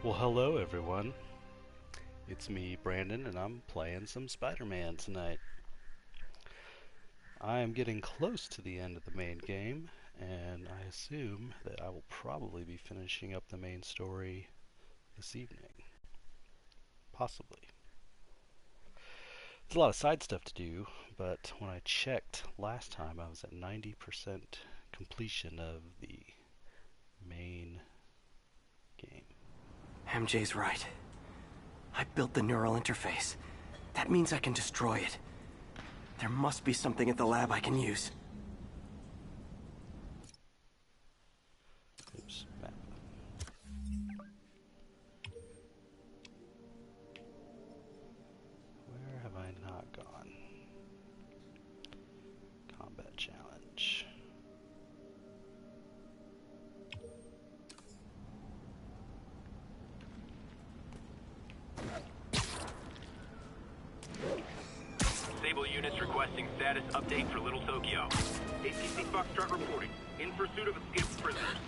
Well, hello everyone. It's me, Brandon, and I'm playing some Spider-Man tonight. I am getting close to the end of the main game, and I assume that I will probably be finishing up the main story this evening. Possibly. There's a lot of side stuff to do, but when I checked last time, I was at 90% completion of the main game. MJ's right. I built the neural interface. That means I can destroy it. There must be something at the lab I can use. Oops, map. Where have I not gone? Combat challenge. Sable units requesting status update for Little Tokyo. ATC Foxtrot reporting. In pursuit of escaped prisoners.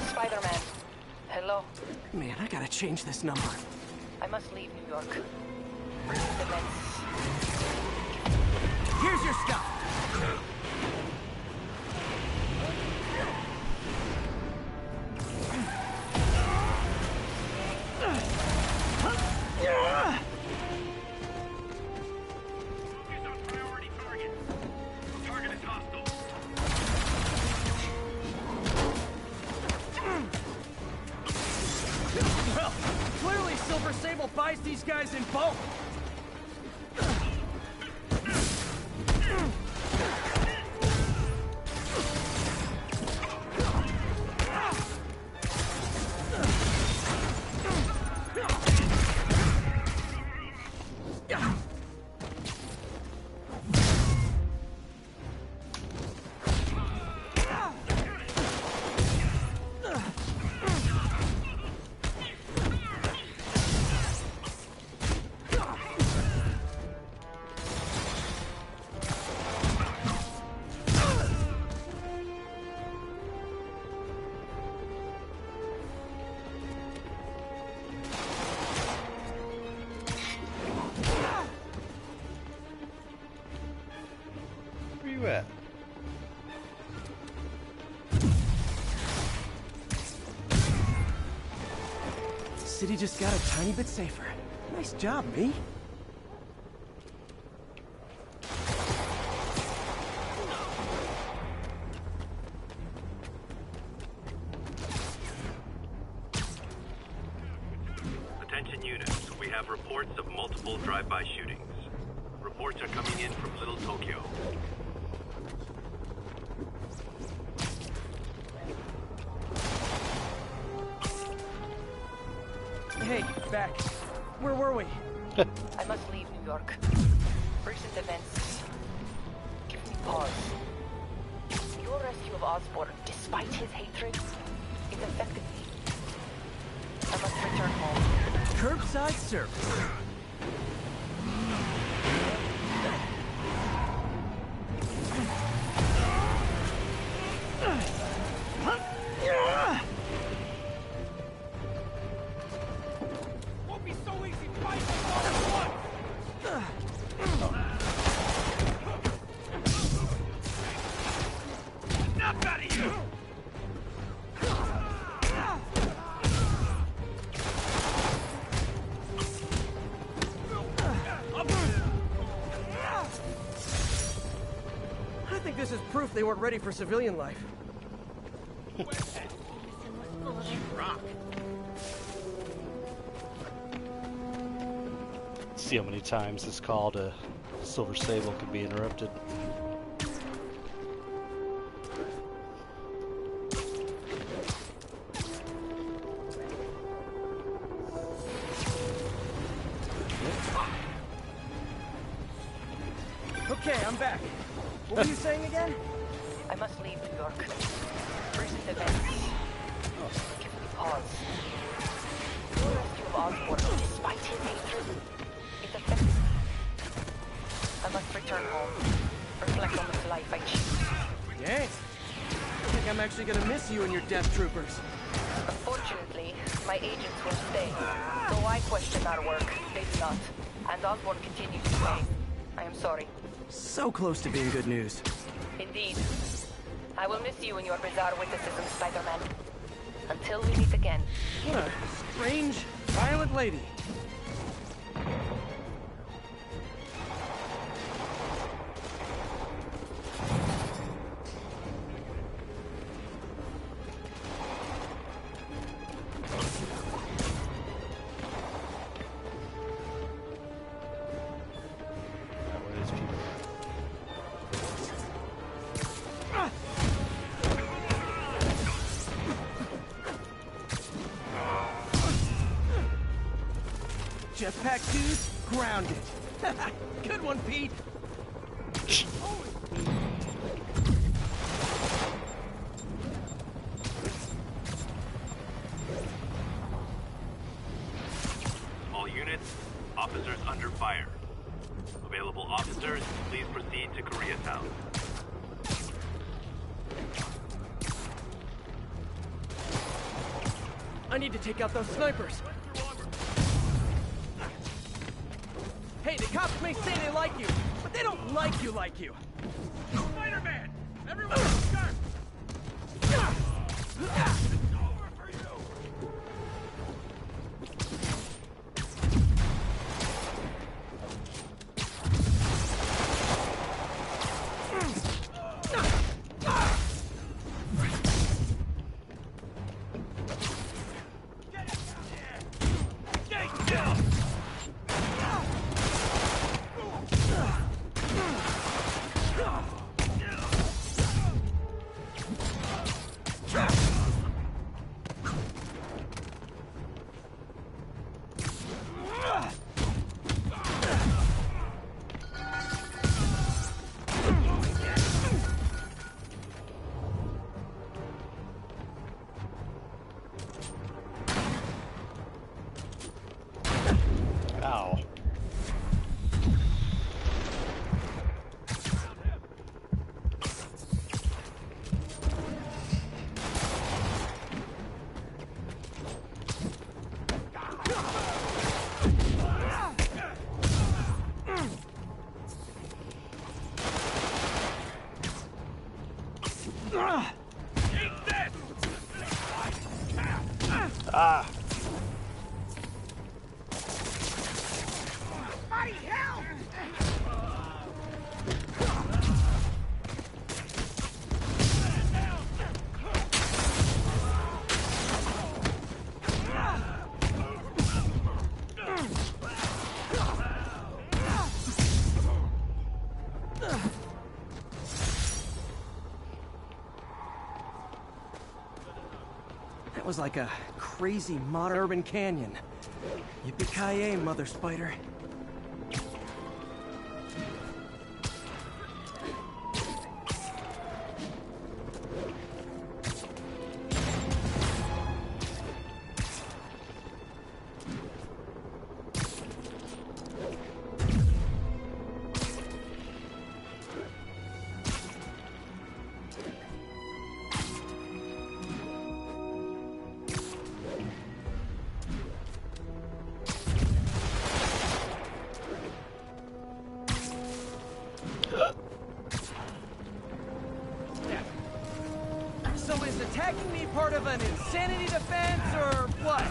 Spider-Man. Hello. Man, I gotta change this number. I must leave New York. Recent events. Here's your stuff! Focus on priority target. Target is hostile. Well, clearly Silver Sable buys these guys in bulk. Where you at? City just got a tiny bit safer. Nice job, me. Attention units. We have reports of multiple drive-by shootings. Reports are coming in from Little Tokyo. Hey, back. Where were we? I must leave New York. Recent events. Give me pause. Your rescue of Osborn, despite his hatred, it affected me. I must return home. Curbside service. Won't be so easy fighting all at once. Enough out of you! I think this is proof they weren't ready for civilian life. Rock. See how many times this call to Silver Sable can be interrupted. Okay, I'm back. What were you saying again? I must leave New York. Recent events. Give me pause. Your rescue of Osborn, despite his hatred, it affected me. I must return home. Reflect on this life I choose. Yes. I'm actually gonna miss you and your death troopers. Unfortunately, my agents will stay. Though I question our work, they do not. And Osborn continues to pay. I am sorry. So close to being good news. Indeed. I will miss you and your bizarre witticism, Spider-Man. Until we meet again. What a strange, violent lady. Jetpack dudes, grounded. Good one, Pete. All units, officers under fire. Available officers, please proceed to Koreatown. I need to take out those snipers. Hey, the cops may say they like you, but they don't like you. Spider-Man! Everyone sharp! It's over for you! Ow. Ah. That was like a crazy modern urban canyon. Yippee-ki-yay, Mother Spider. So is attacking me part of an insanity defense, or what?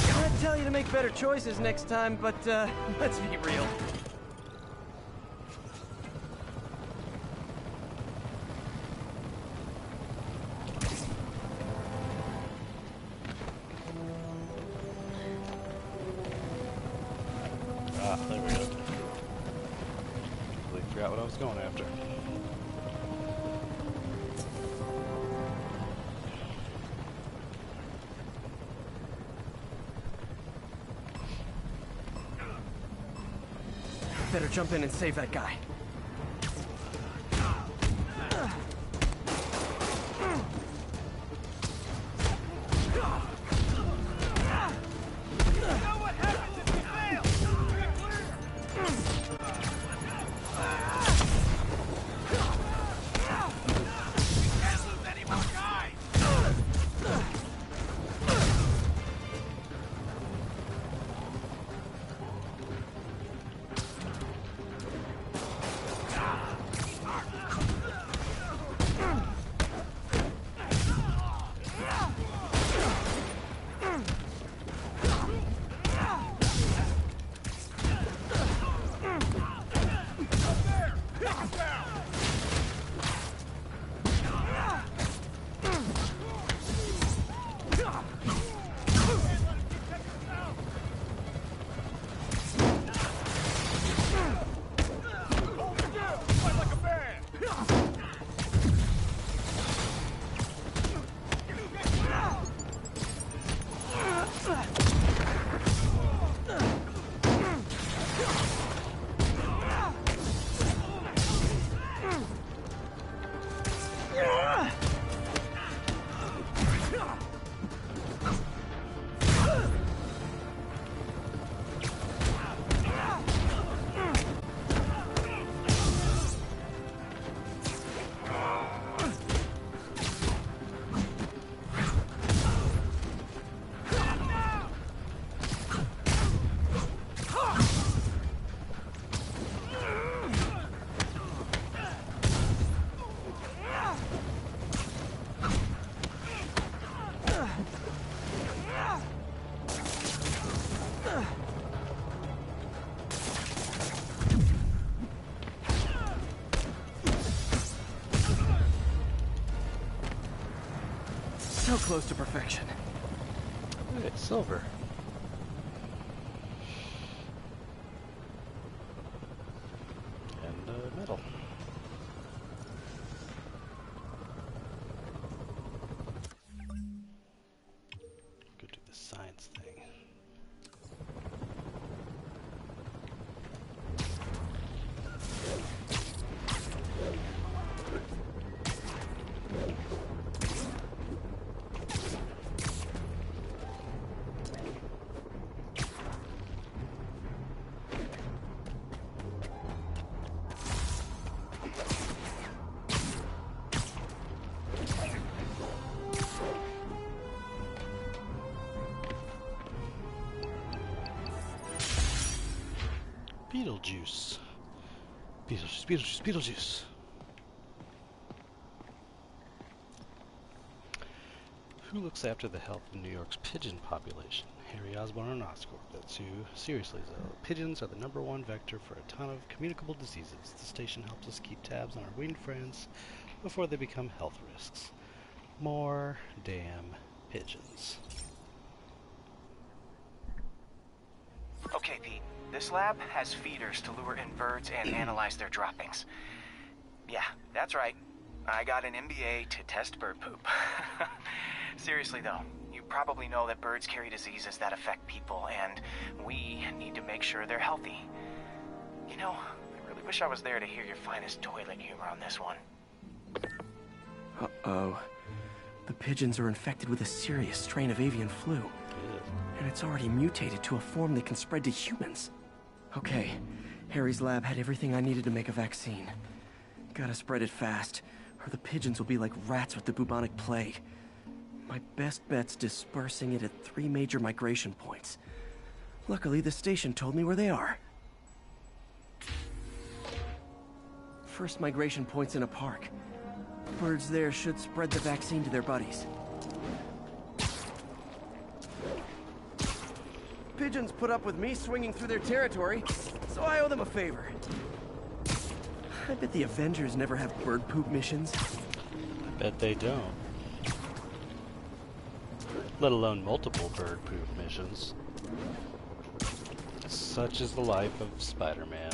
I'm gonna tell you to make better choices next time, but let's be real. Ah, there we go. Completely forgot what I was going after. Better jump in and save that guy. So close to perfection. Hey, silver. And metal. Go do the science thing. Beetlejuice. Beetlejuice, Beetlejuice, Beetlejuice. Who looks after the health of New York's pigeon population? Harry Osborn and Oscorp. That's who. Seriously, though. Pigeons are the #1 vector for a ton of communicable diseases. The station helps us keep tabs on our winged friends before they become health risks. More damn pigeons. Okay, Pete. This lab has feeders to lure in birds and analyze their droppings. Yeah, that's right. I got an MBA to test bird poop. Seriously, though, you probably know that birds carry diseases that affect people, and we need to make sure they're healthy. You know, I really wish I was there to hear your finest toilet humor on this one. Uh-oh. The pigeons are infected with a serious strain of avian flu. And it's already mutated to a form that can spread to humans. Okay, Harry's lab had everything I needed to make a vaccine. Gotta spread it fast, or the pigeons will be like rats with the bubonic plague. My best bet's dispersing it at 3 major migration points. Luckily, the station told me where they are. First migration point's in a park. Birds there should spread the vaccine to their buddies. Pigeons put up with me swinging through their territory, so I owe them a favor. I bet the Avengers never have bird poop missions. I bet they don't. Let alone multiple bird poop missions. Such is the life of Spider-Man.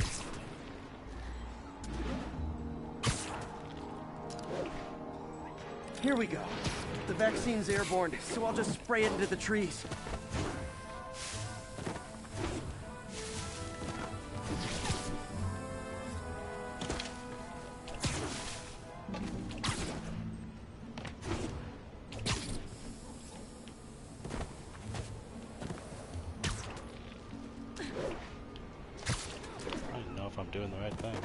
Here we go. The vaccine's airborne, so I'll just spray it into the trees. I don't know if I'm doing the right thing.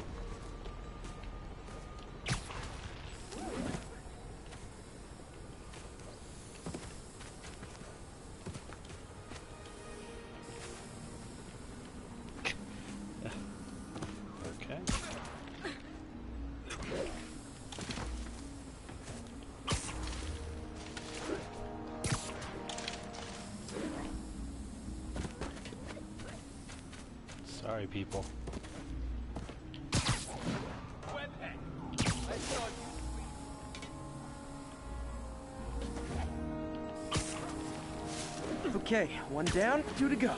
Okay. Sorry, people. Okay, one down, 2 to go.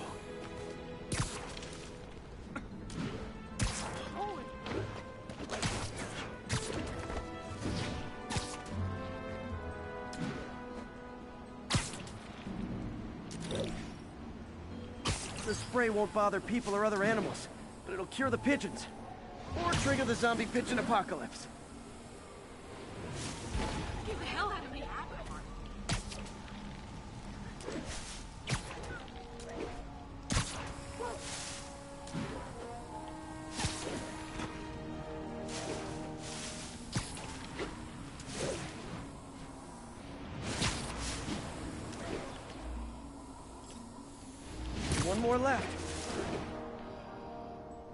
The spray won't bother people or other animals, but it'll cure the pigeons. Or trigger the zombie pigeon apocalypse. Get the hell out of me! One more left.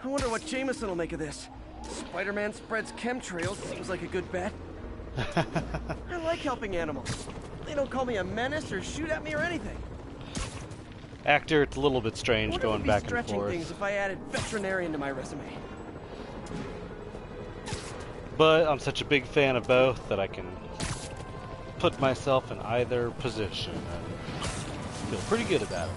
I wonder what Jameson will make of this. Spider-Man spreads chemtrails, seems like a good bet. I like helping animals. They don't call me a menace or shoot at me or anything. Actor, it's a little bit strange going back and stretching forth. things if I added veterinarian to my resume. But I'm such a big fan of both that I can put myself in either position and feel pretty good about it.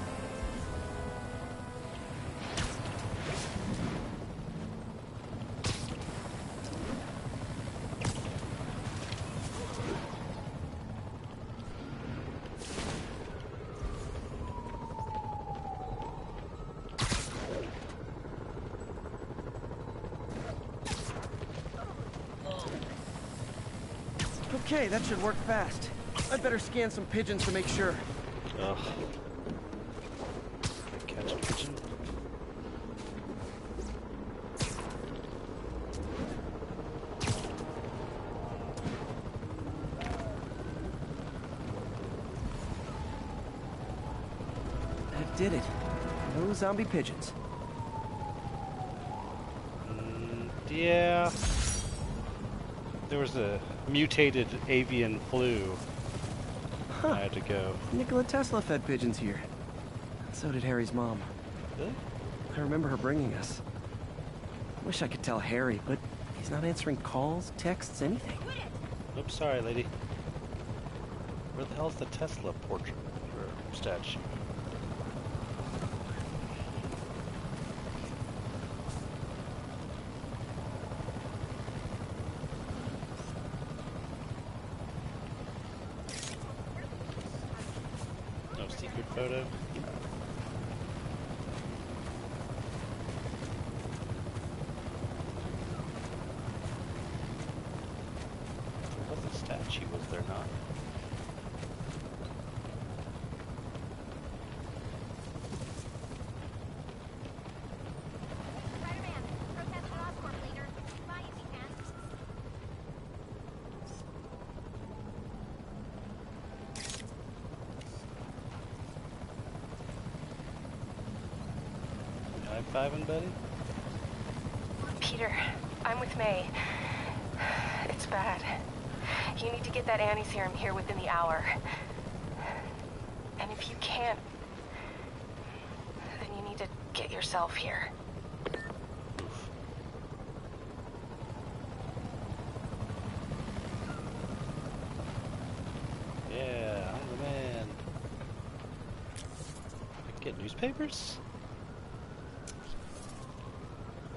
Okay, that should work fast. I'd better scan some pigeons to make sure. Ugh. Catch a pigeon. That did it. No zombie pigeons. Yeah. There was a mutated avian flu. I had to go. Nikola Tesla fed pigeons here. So did Harry's mom. Really? I remember her bringing us. Wish I could tell Harry, but he's not answering calls, texts, anything. Oops, sorry, lady. Where the hell's the Tesla portrait or statue? No secret photo. There was a statue, was there not? Spider-Man, protest for Oscorp leader. Buy if you can. High-fiving, buddy? Peter, I'm with May. It's bad. You need to get that anti-serum here within the hour. And if you can't, then you need to get yourself here. Oof. Yeah, I'm the man. I can get newspapers?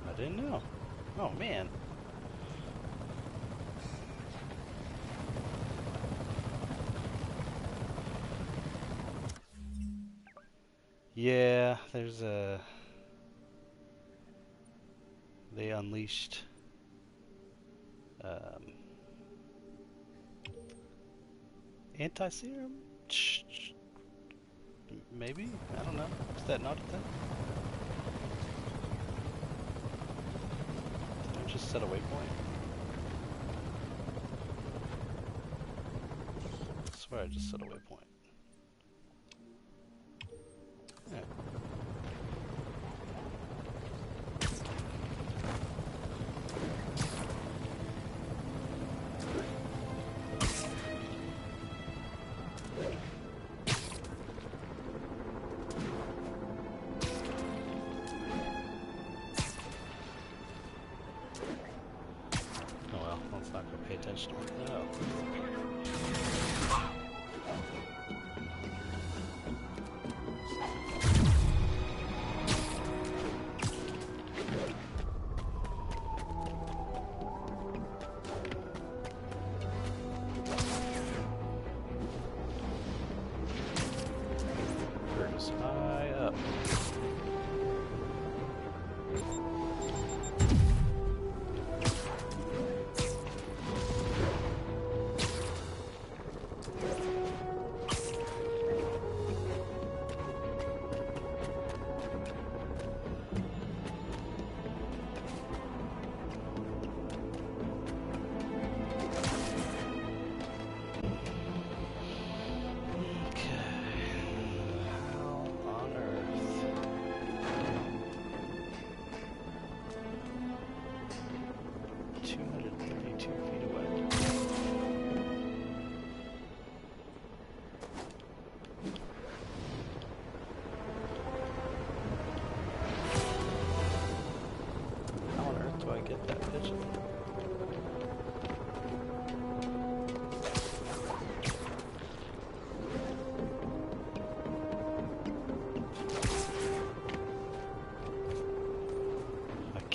I didn't know. Oh, man. Yeah, there's a... They unleashed... anti-serum? Maybe? I don't know. Is that not a thing? Did I just set a waypoint? I swear I just set a waypoint. Yeah. Oh well, let's not go pay attention to it. No.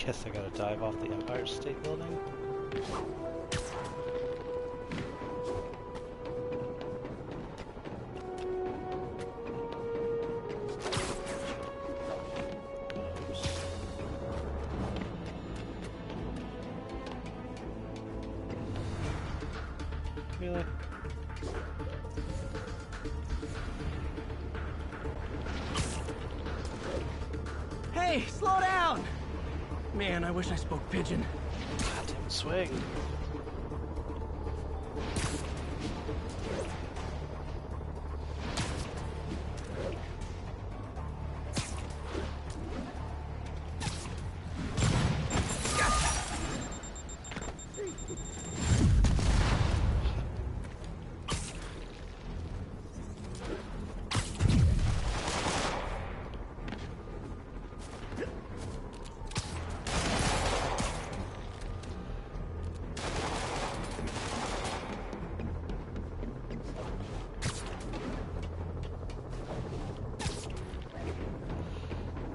Guess I gotta dive off the Empire State Building. Really? Hey, slow down! Man, I wish I spoke pigeon. Goddamn swing.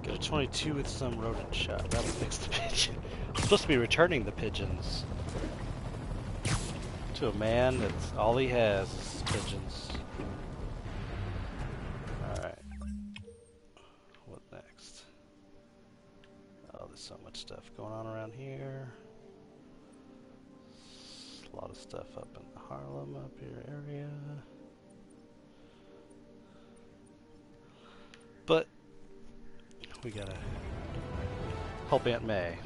Get a 22 with some rodent shot. That'll fix the pigeon. I'm supposed to be returning the pigeons to a man that's all he has is pigeons. Alright. What next? Oh, there's so much stuff going on around here. A lot of stuff up in the Harlem up here area. But we gotta help Aunt May.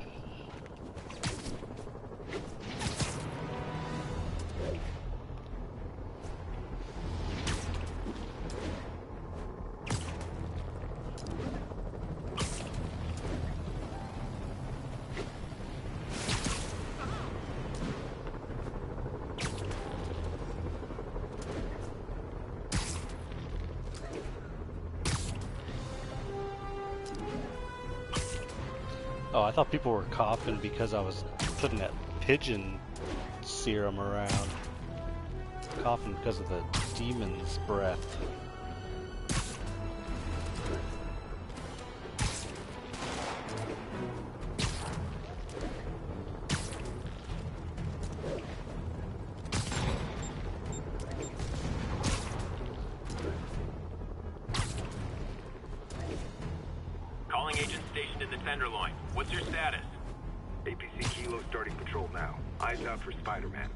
Oh, I thought people were coughing because I was putting that pigeon serum around. Coughing because of the demon's breath. Calling agent stationed in the Tenderloin. What's your status? APC Kilo starting patrol now. Eyes out for Spider-Man.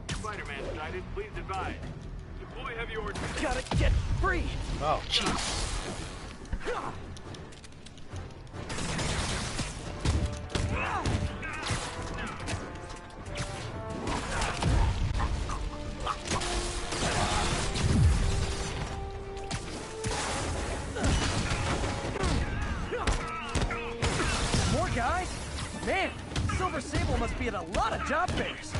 Spider-Man sighted. Please advise. Deploy heavy ordnance. Gotta get free! Oh, jeez. More guys? Man, Silver Sable must be at a lot of job fairs.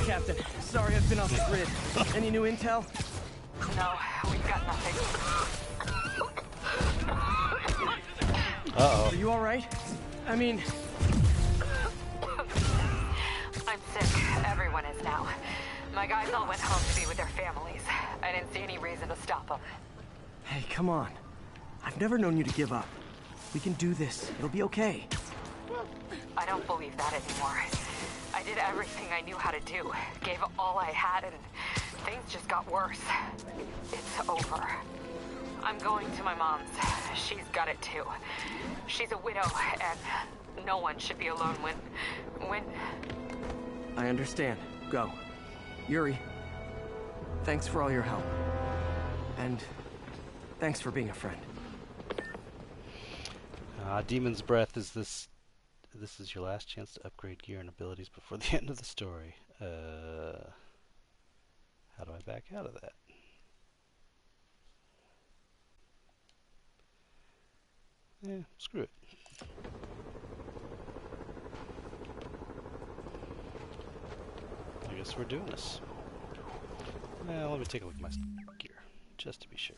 Captain, sorry I've been off the grid. Any new intel? No, we've got nothing. Uh-oh. Are you alright? I mean... I'm sick. Everyone is now. My guys all went home to be with their families. I didn't see any reason to stop them. Hey, come on. I've never known you to give up. We can do this. It'll be okay. I don't believe that anymore. I did everything I knew how to do. Gave all I had, and things just got worse. It's over. I'm going to my mom's. She's got it too. She's a widow, and no one should be alone when... I understand. Go. Yuri, thanks for all your help. And thanks for being a friend. Demon's Breath is this. This is your last chance to upgrade gear and abilities before the end of the story. How do I back out of that? Screw it. I guess we're doing this. Well, let me take a look at my gear, just to be sure.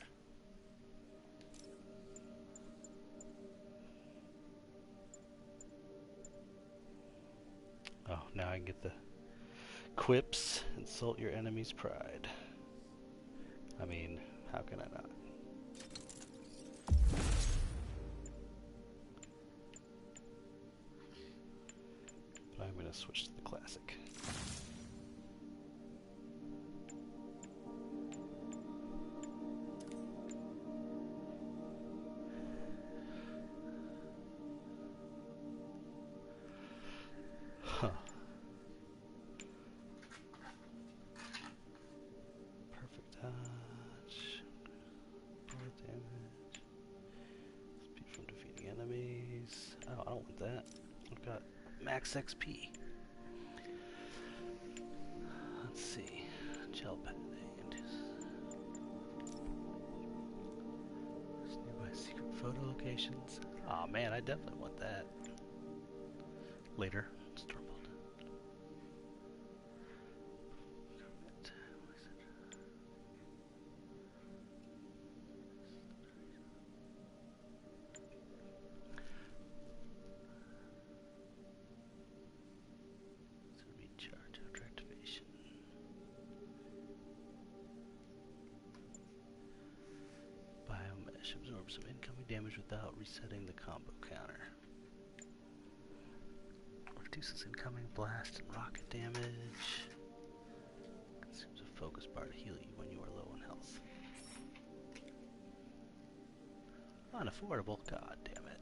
Oh, now I can get the quips. Insult your enemy's pride. I mean, how can I not? But I'm going to switch to the classic. Huh. Perfect touch. Bullet damage. Speed from defeating enemies. Oh, I don't want that. I've got max XP. Let's see. Gel pen. Nearby secret photo locations. Oh man, I definitely want that. Later. Stormbolt. Recharge after activation. Biomesh absorbs some incoming damage without resetting the combo counter. Reduces incoming blast and rocket damage. Consumes a focus bar to heal you when you are low on health. Unaffordable, god damn it.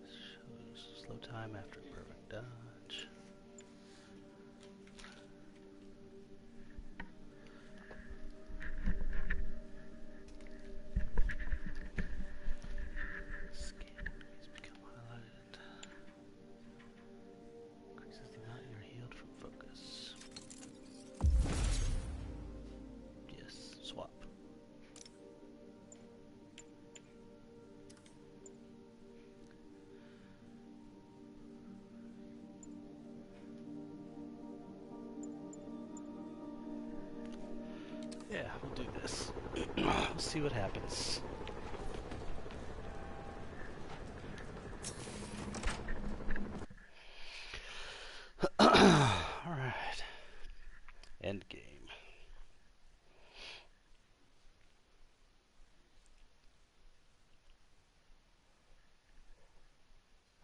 Shows slow time after a perfect dodge. Yeah, we'll do this. We'll see what happens. Alright. End game.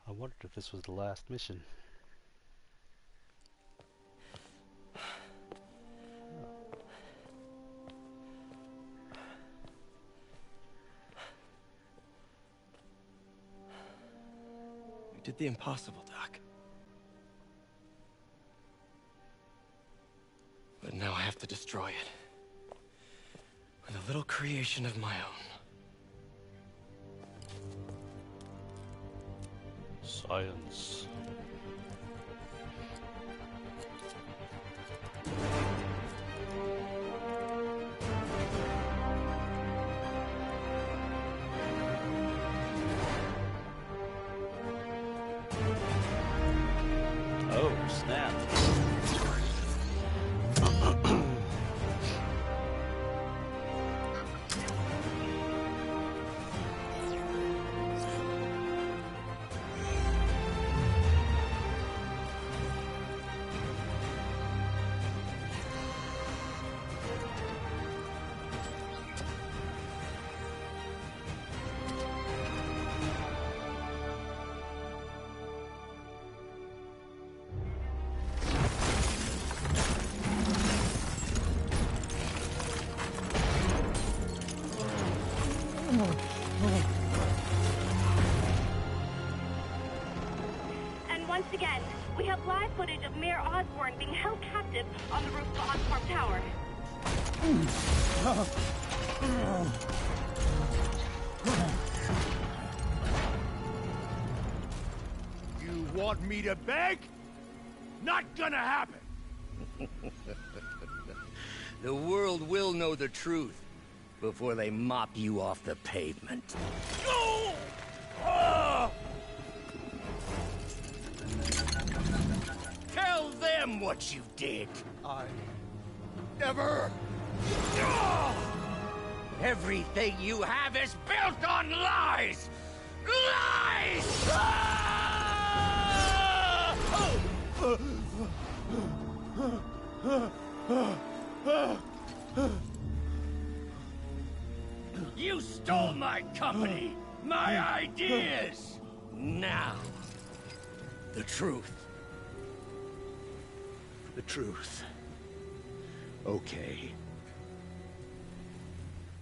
I wondered if this was the last mission. Did the impossible, Doc. But now I have to destroy it. With a little creation of my own. Science. Oh, snap. And once again, we have live footage of Mayor Osborn being held captive on the roof of Oscorp Tower. You want me to beg? Not gonna happen! The world will know the truth before they mop you off the pavement. Go! Tell them what you did. I... never... Everything you have is built on lies! Lies! You stole my company, my ideas! Now, the truth. The truth. Okay.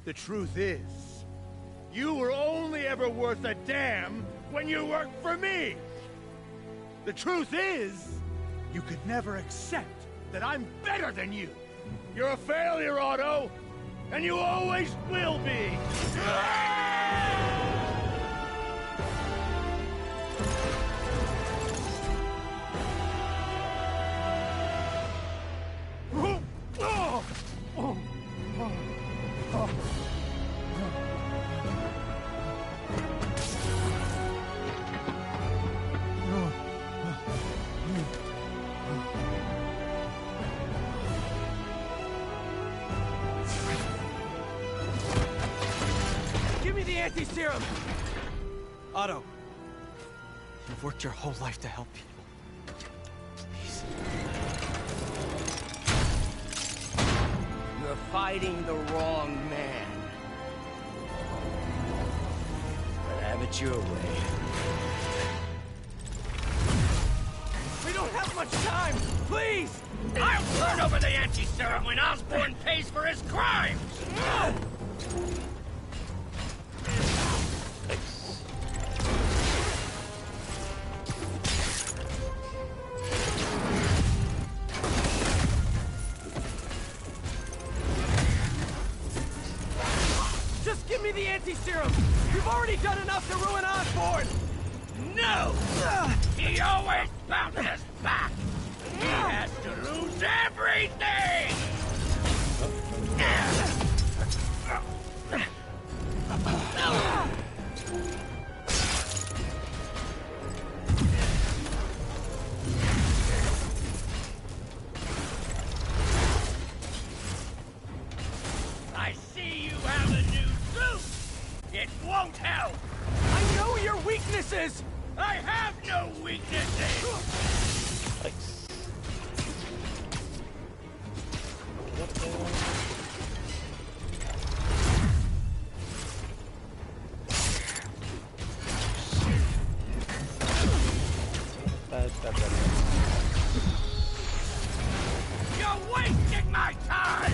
The truth is, you were only ever worth a damn when you worked for me! The truth is, you could never accept that I'm better than you! You're a failure, Otto! And you always will be! Give me the anti-serum! Otto, you've worked your whole life to help people. Please. You're fighting the wrong man. But have it your way. We don't have much time! Please! I'll turn over the anti-serum when Osborn pays for his crimes! Just give me the anti-serum! You've already done enough to ruin Osborn! No! He always bounces back! He has to lose everything! I see you have a new suit! It won't help! I know your weaknesses! I have no weaknesses! Nice. Get up there. Bad. You're wasting my time!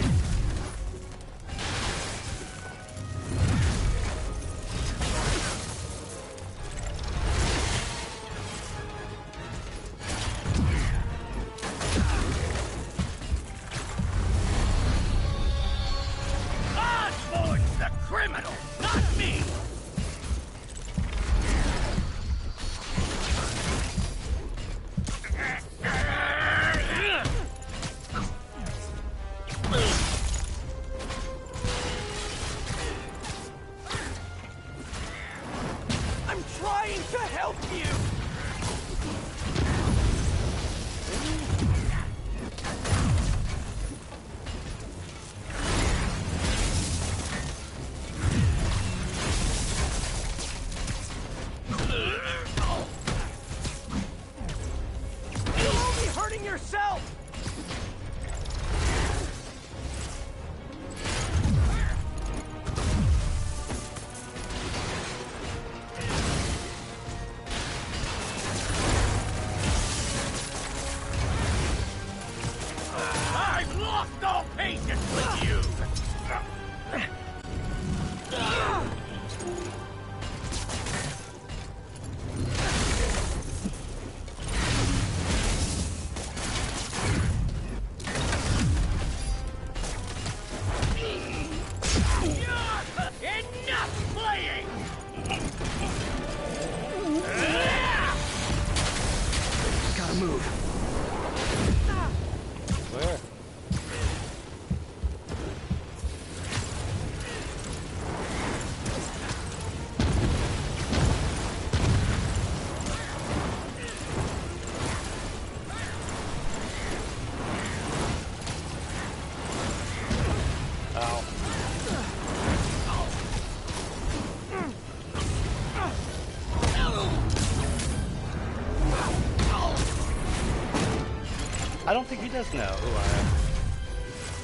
Osborn's the criminal, not me! I'm trying to help you! You're only hurting yourself! I don't think he does know who I am.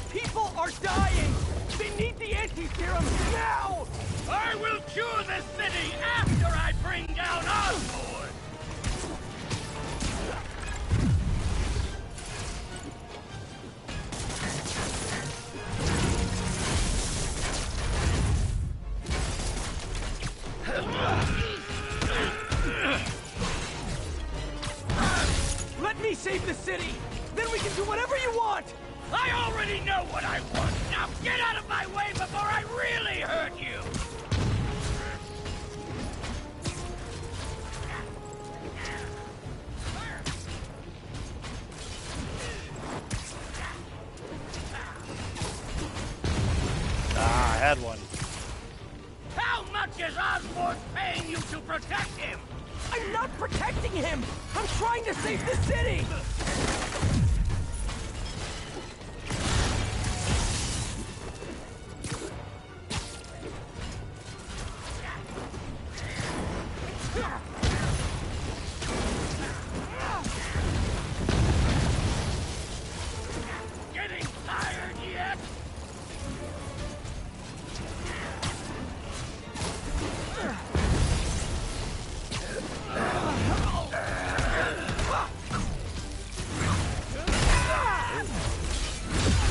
People are dying! They need the anti-serum now! I will cure the city after I bring down Osborn! Let me save the city! Then we can do whatever you want! I already know what I want! Now get out of my way before I really hurt you! Ah, I had one. How much is Osborn paying you to protect him? I'm not protecting him! I'm trying to save the city! Getting tired yet?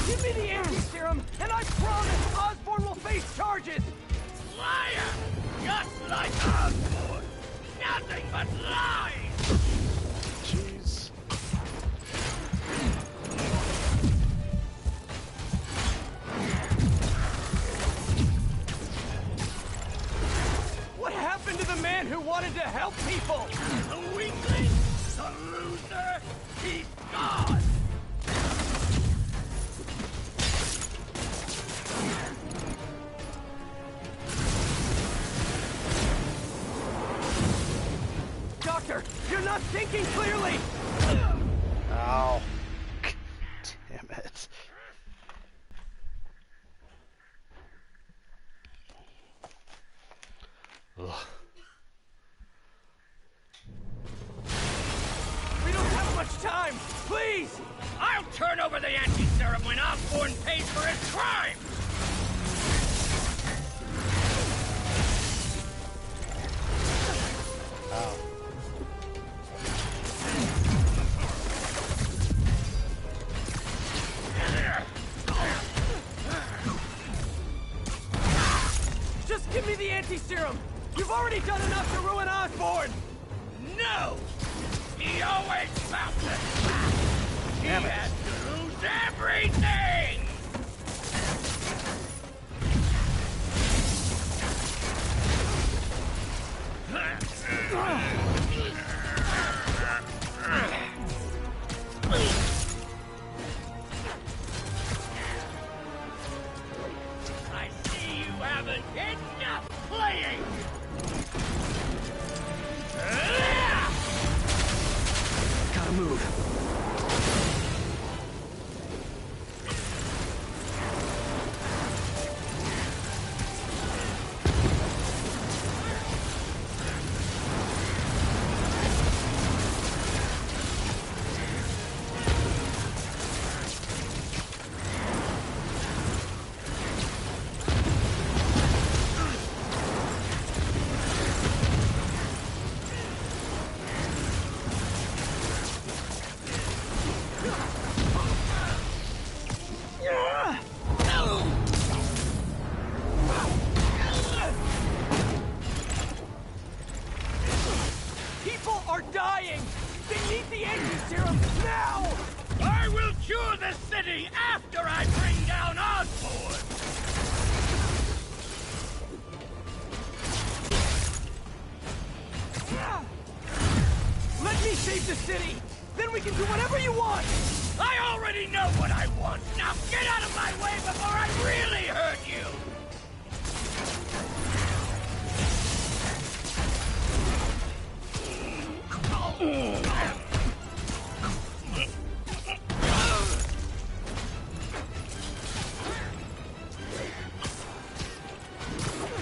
Give me the anti-serum, and I promise Osborn will face charges! Liar! Just like Osborn! Nothing but lies! Jeez. What happened to the man who wanted to help people? The weakling! The loser! He's gone! Doctor, you're not thinking clearly! Ow. Damn it. Ugh. We don't have much time! Please! I'll turn over the anti-serum when Osborn pays for his crime! Ow. Just give me the anti-serum! You've already done enough to ruin Osborn! No! He always found it! He Damn it. had to lose everything! I see you haven't enough playing! Gotta move. People are dying! They need the anti-serum now! I will cure the city after I bring down Osborn! Let me save the city! Then we can do whatever you want! I already know what I want! Now get out of my way before I really hurt you!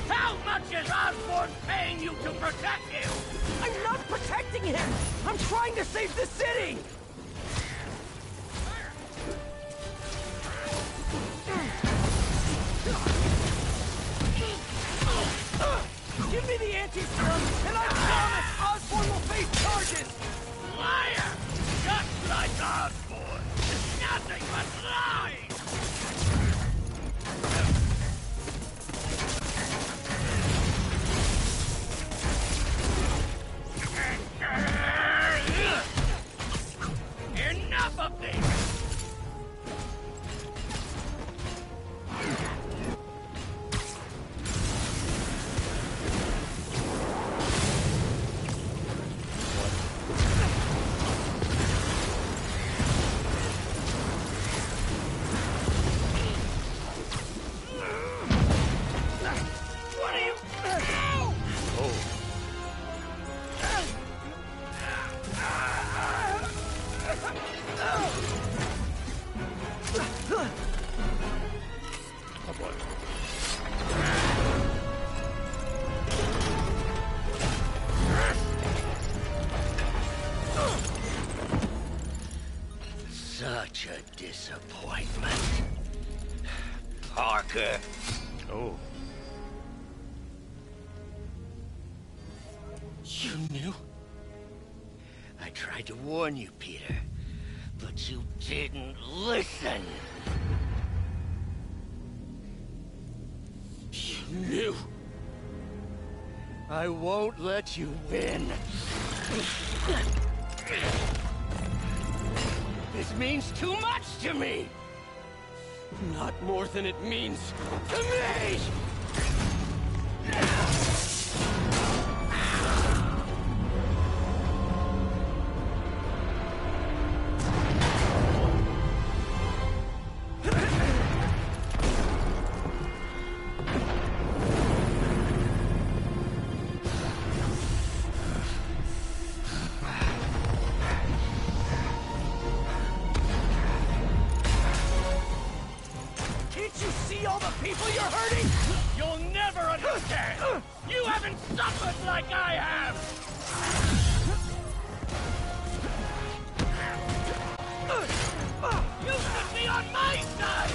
How much is Osborn paying you to protect him? I'm not protecting him! I'm trying to save the city! Give me the anti-serum, and I promise Osborn will face charges! Liar! Just like Osborn! Nothing but lies! Enough of this! What are you... Oh boy. Such a disappointment. Parker. Oh. You knew? I tried to warn you, Peter, but you didn't listen. You knew. I won't let you win. This means too much to me. Not more than it means to me! Can't you see all the people you're hurting? You'll never understand! You haven't suffered like I have! You should be on my side!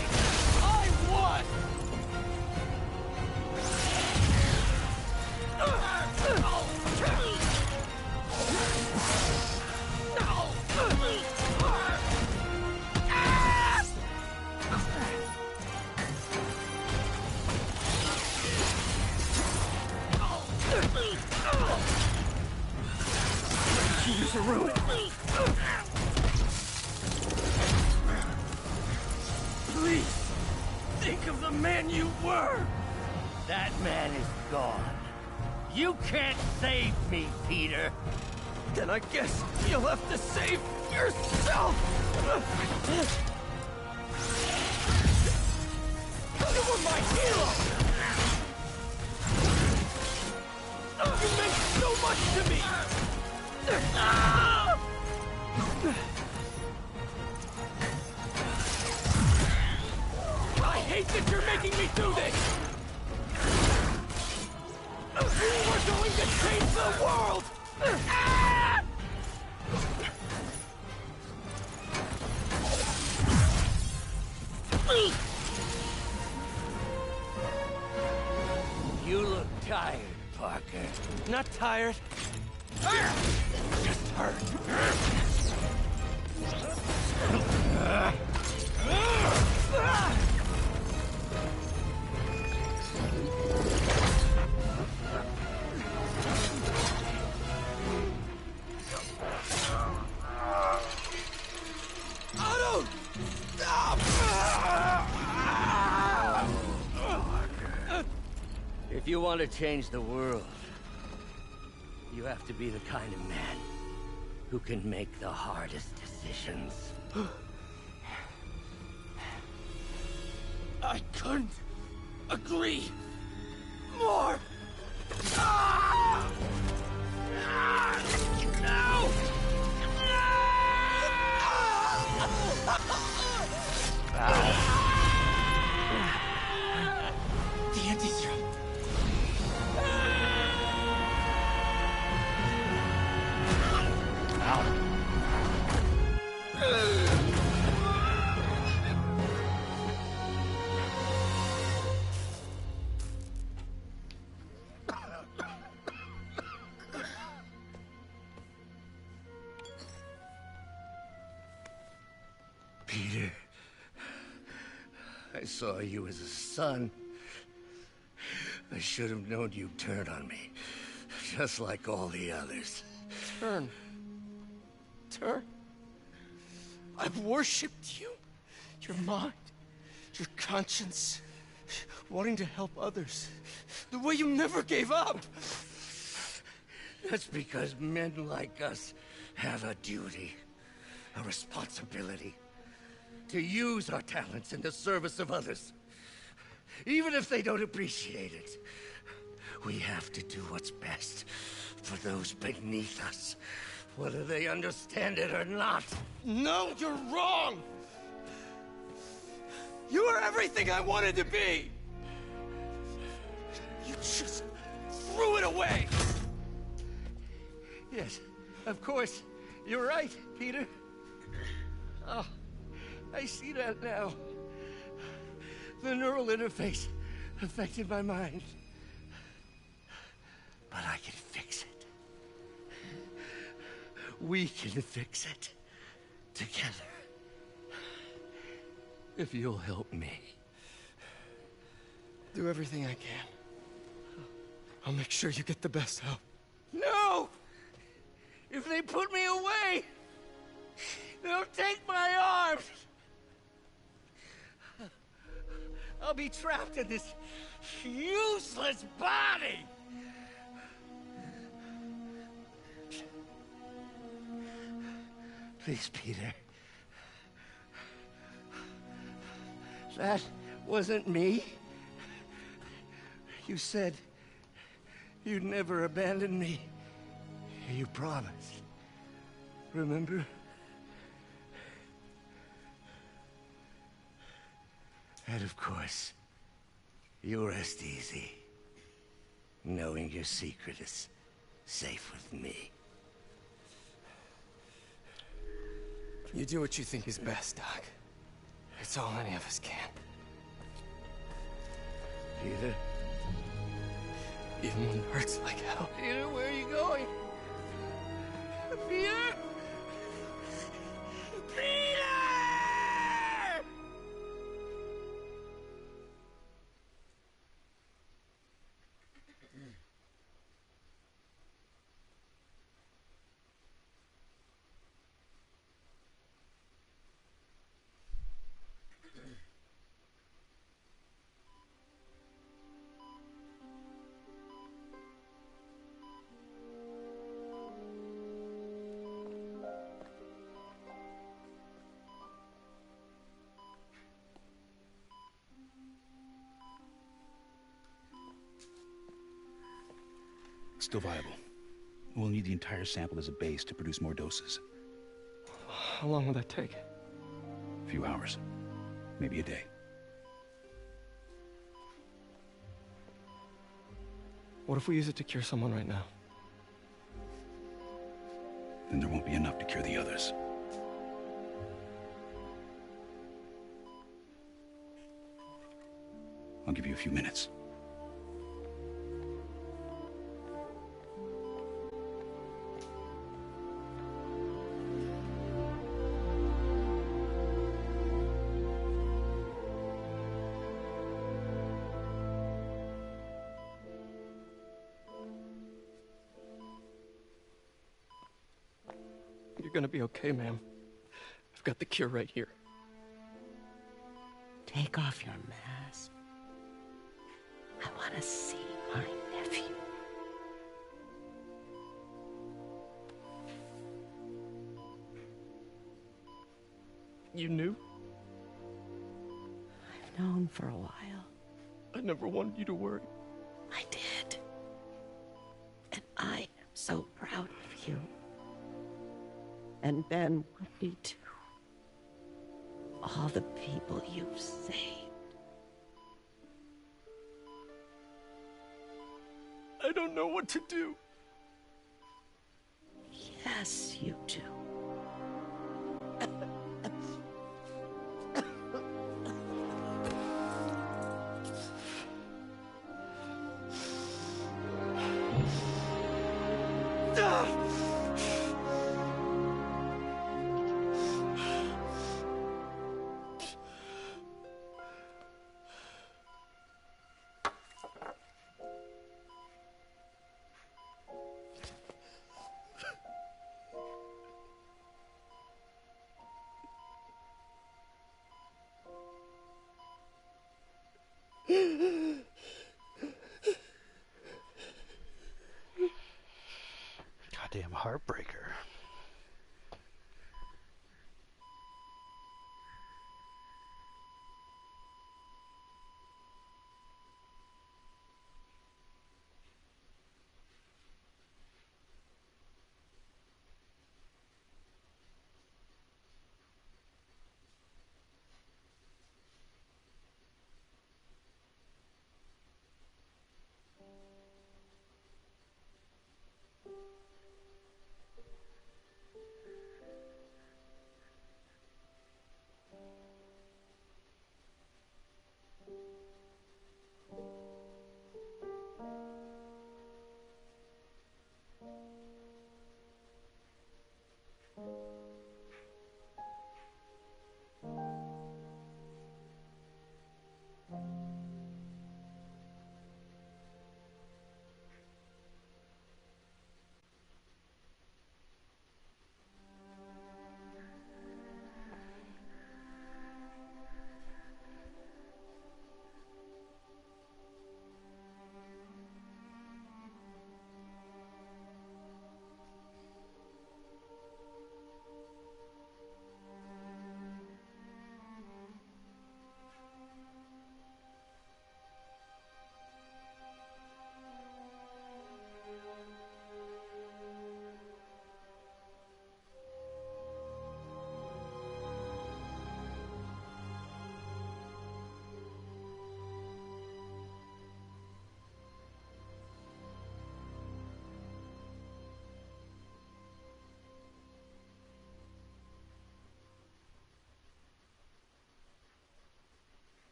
I won! Use a ruin. Please, think of the man you were. That man is gone. You can't save me, Peter. Then I guess you'll have to save yourself. You were my hero. You meant so much to me. I hate that you're making me do this! You were going to change the world! You look tired, Parker. Not tired. Just hurt. Otto! Stop! If you want to change the world, you have to be the kind of man who can make the hardest decisions. I couldn't agree more! No! The anti-serum. saw you as a son. I should have known you'd turn on me, just like all the others. Turn? I've worshipped you. Your mind, your conscience, wanting to help others. The way you never gave up. That's because men like us have a duty, a responsibility, to use our talents in the service of others. Even if they don't appreciate it, we have to do what's best for those beneath us, whether they understand it or not. No, you're wrong! You are everything I wanted to be! You just threw it away! Yes, of course. You're right, Peter. Oh, I see that now. The neural interface affected my mind. But I can fix it. We can fix it. Together. If you'll help me. Do everything I can. I'll make sure you get the best help. No! If they put me away, they'll take my arms. I'll be trapped in this useless body. Please, Peter. That wasn't me. You said you'd never abandon me. You promised. Remember? And of course, you rest easy, knowing your secret is safe with me. You do what you think is best, Doc. It's all any of us can. Peter? Even when it hurts like hell. Peter, where are you going? Peter? Peter! Still viable. We'll need the entire sample as a base to produce more doses. How long will that take? A few hours. Maybe a day. What if we use it to cure someone right now? Then there won't be enough to cure the others. I'll give you a few minutes. You're gonna be okay, ma'am. I've got the cure right here. Take off your mask. I want to see my nephew. You knew? I've known for a while. I never wanted you to worry. I did. And I am so proud of you. And Ben would be too. All the people you've saved. I don't know what to do. Yes, you do. Goddamn heartbreaker.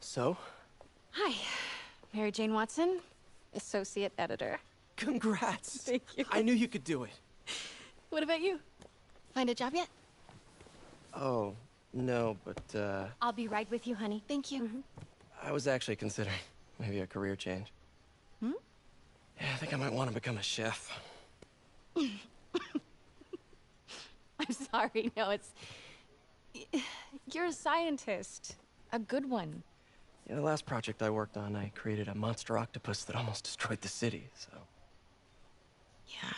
So? Hi, Mary Jane Watson, Associate Editor. Congrats! Thank you. I knew you could do it. What about you? Find a job yet? Oh, no, but, I'll be right with you, honey. Thank you. I was actually considering maybe a career change. Hmm? Yeah, I think I might want to become a chef. I'm sorry, no, it's... You're a scientist. A good one. Yeah, the last project I worked on, I created a monster octopus that almost destroyed the city, so... Yeah.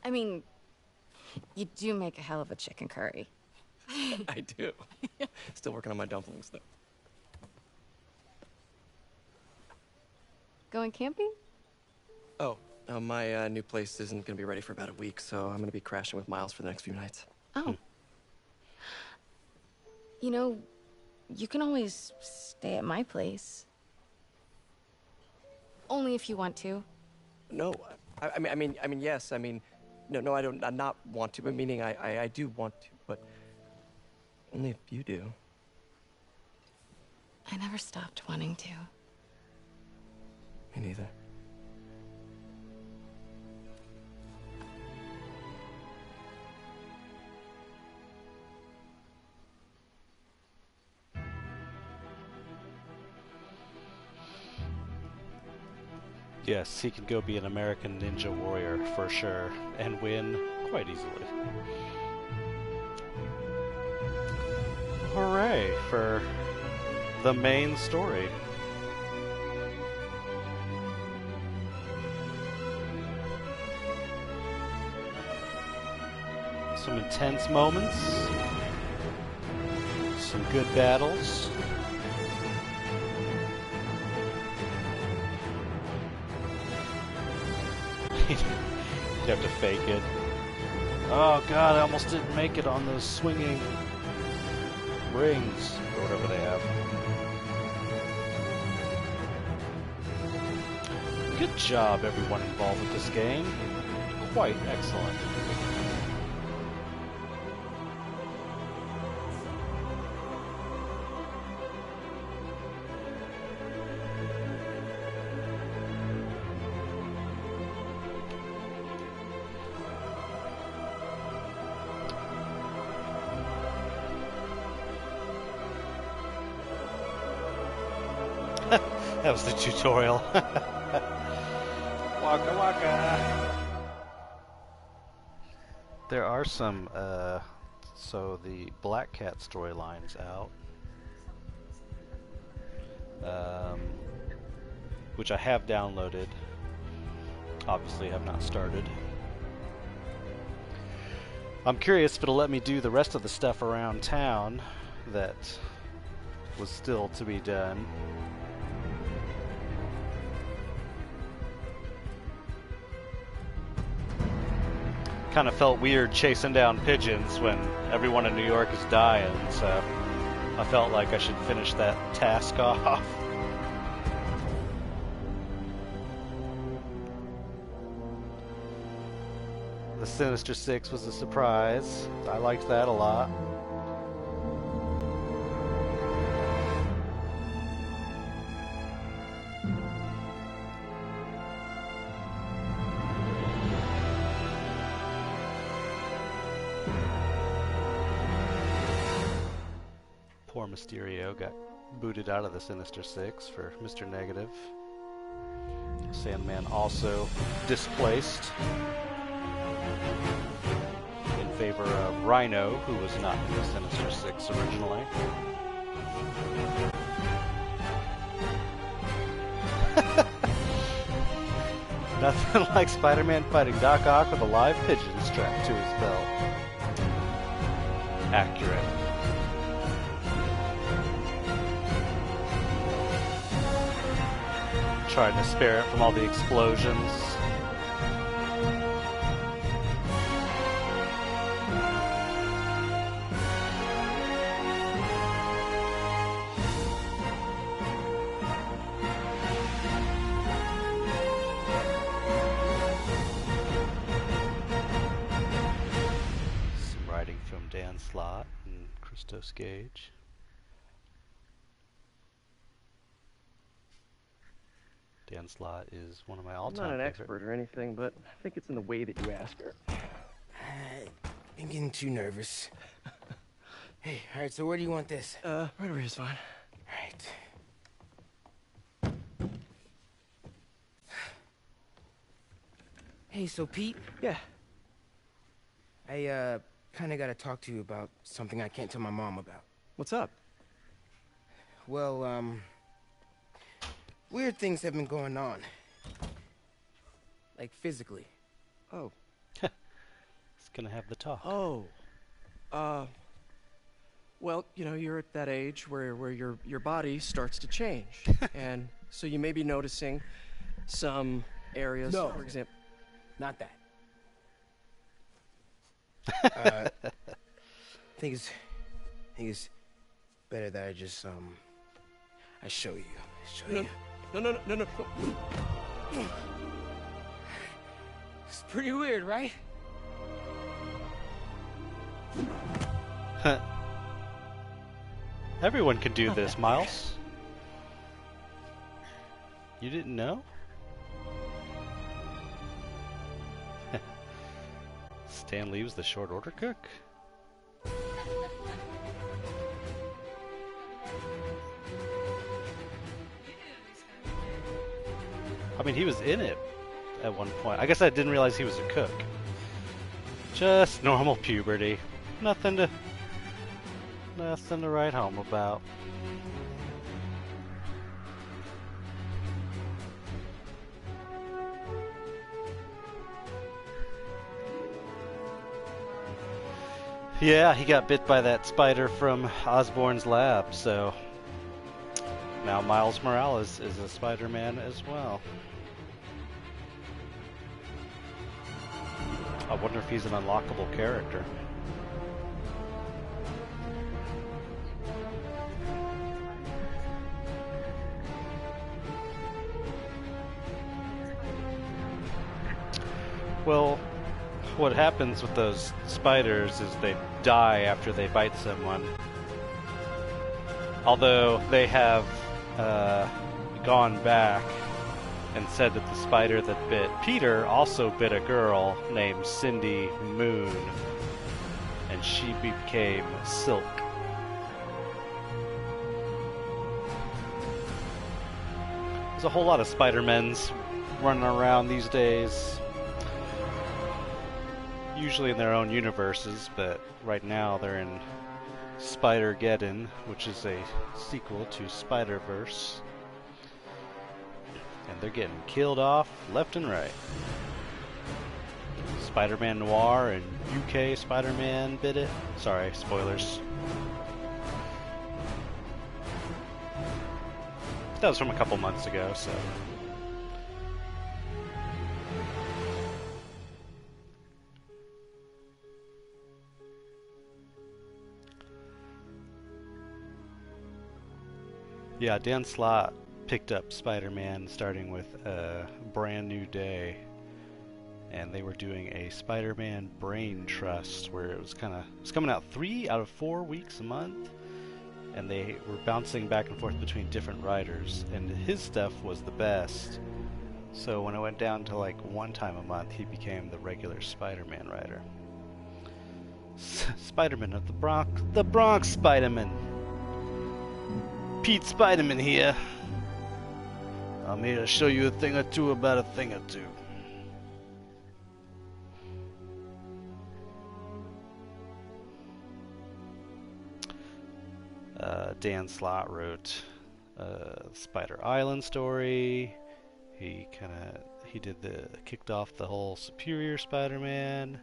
I mean, you do make a hell of a chicken curry. I do. Still working on my dumplings, though. Going camping? Oh, my new place isn't gonna be ready for about a week, so I'm gonna be crashing with Miles for the next few nights. Oh. You know, you can always stay at my place. Only if you want to. No, I mean, yes, I mean, no, I don't, I not want to, but meaning I do want to, but only if you do. I never stopped wanting to. Me neither. Yes, he can go be an American Ninja Warrior for sure, and win quite easily. Hooray for the main story. Some intense moments, some good battles. You'd have to fake it. Oh god, I almost didn't make it on those swinging rings, or whatever they have. Good job, everyone involved with this game. Quite excellent. That was the tutorial. Waka waka. There are some, so the Black Cat storyline's out. Which I have downloaded. Obviously have not started. I'm curious if it'll let me do the rest of the stuff around town that was still to be done. Kind of felt weird chasing down pigeons when everyone in New York is dying, so I felt like I should finish that task off. The Sinister Six was a surprise. I liked that a lot. Poor Mysterio got booted out of the Sinister Six for Mr. Negative. Sandman also displaced in favor of Rhino, who was not in the Sinister Six originally. Nothing like Spider-Man fighting Doc Ock with a live pigeon strapped to his belt. Accurate. Trying to spare it from all the explosions. Some writing from Dan Slott and Christos Gage. Dan Slott is one of my all-time I'm not an favorite. expert or anything, but I think it's in the way that you ask her. I'm getting too nervous. Hey, alright, so where do you want this? Right over here's fine. Alright. Hey, so Pete? Yeah? I, kinda gotta talk to you about something I can't tell my mom about. What's up? Well, weird things have been going on. Like, physically. Oh. It's gonna have the talk. Oh. Well, you know, you're at that age where your body starts to change. And so you may be noticing some areas, No. for example. Not that. I think it's better that I just, I show you. No. It's pretty weird, right? Everyone can do this, Miles. You didn't know? Stan Lee was the short order cook? I mean, he was in it at one point. I guess I didn't realize he was a cook. Just normal puberty. Nothing to write home about. Yeah, he got bit by that spider from Osborn's lab, so now Miles Morales is a Spider-Man as well. I wonder if he's an unlockable character. Well, what happens with those spiders is they die after they bite someone. Although they have gone back and said that the spider that bit Peter also bit a girl named Cindy Moon, and she became Silk. There's a whole lot of Spider-Mens running around these days. usually in their own universes, but right now they're in Spider-Geddon, which is a sequel to Spider-Verse. And they're getting killed off left and right. Spider-Man Noir and UK Spider-Man bit it. Sorry, spoilers. That was from a couple months ago, so... Yeah, Dan Slott picked up Spider-Man starting with a Brand New Day, and they were doing a Spider-Man Brain Trust where it was coming out 3 out of 4 weeks a month, and they were bouncing back and forth between different writers, and his stuff was the best. So when it went down to like 1 time a month, he became the regular Spider-Man writer. Spider-Man of the Bronx Spider-Man. Pete Spiderman here. I'm here to show you a thing or two about a thing or two. Dan Slott wrote Spider Island story. He kicked off the whole Superior Spider-Man.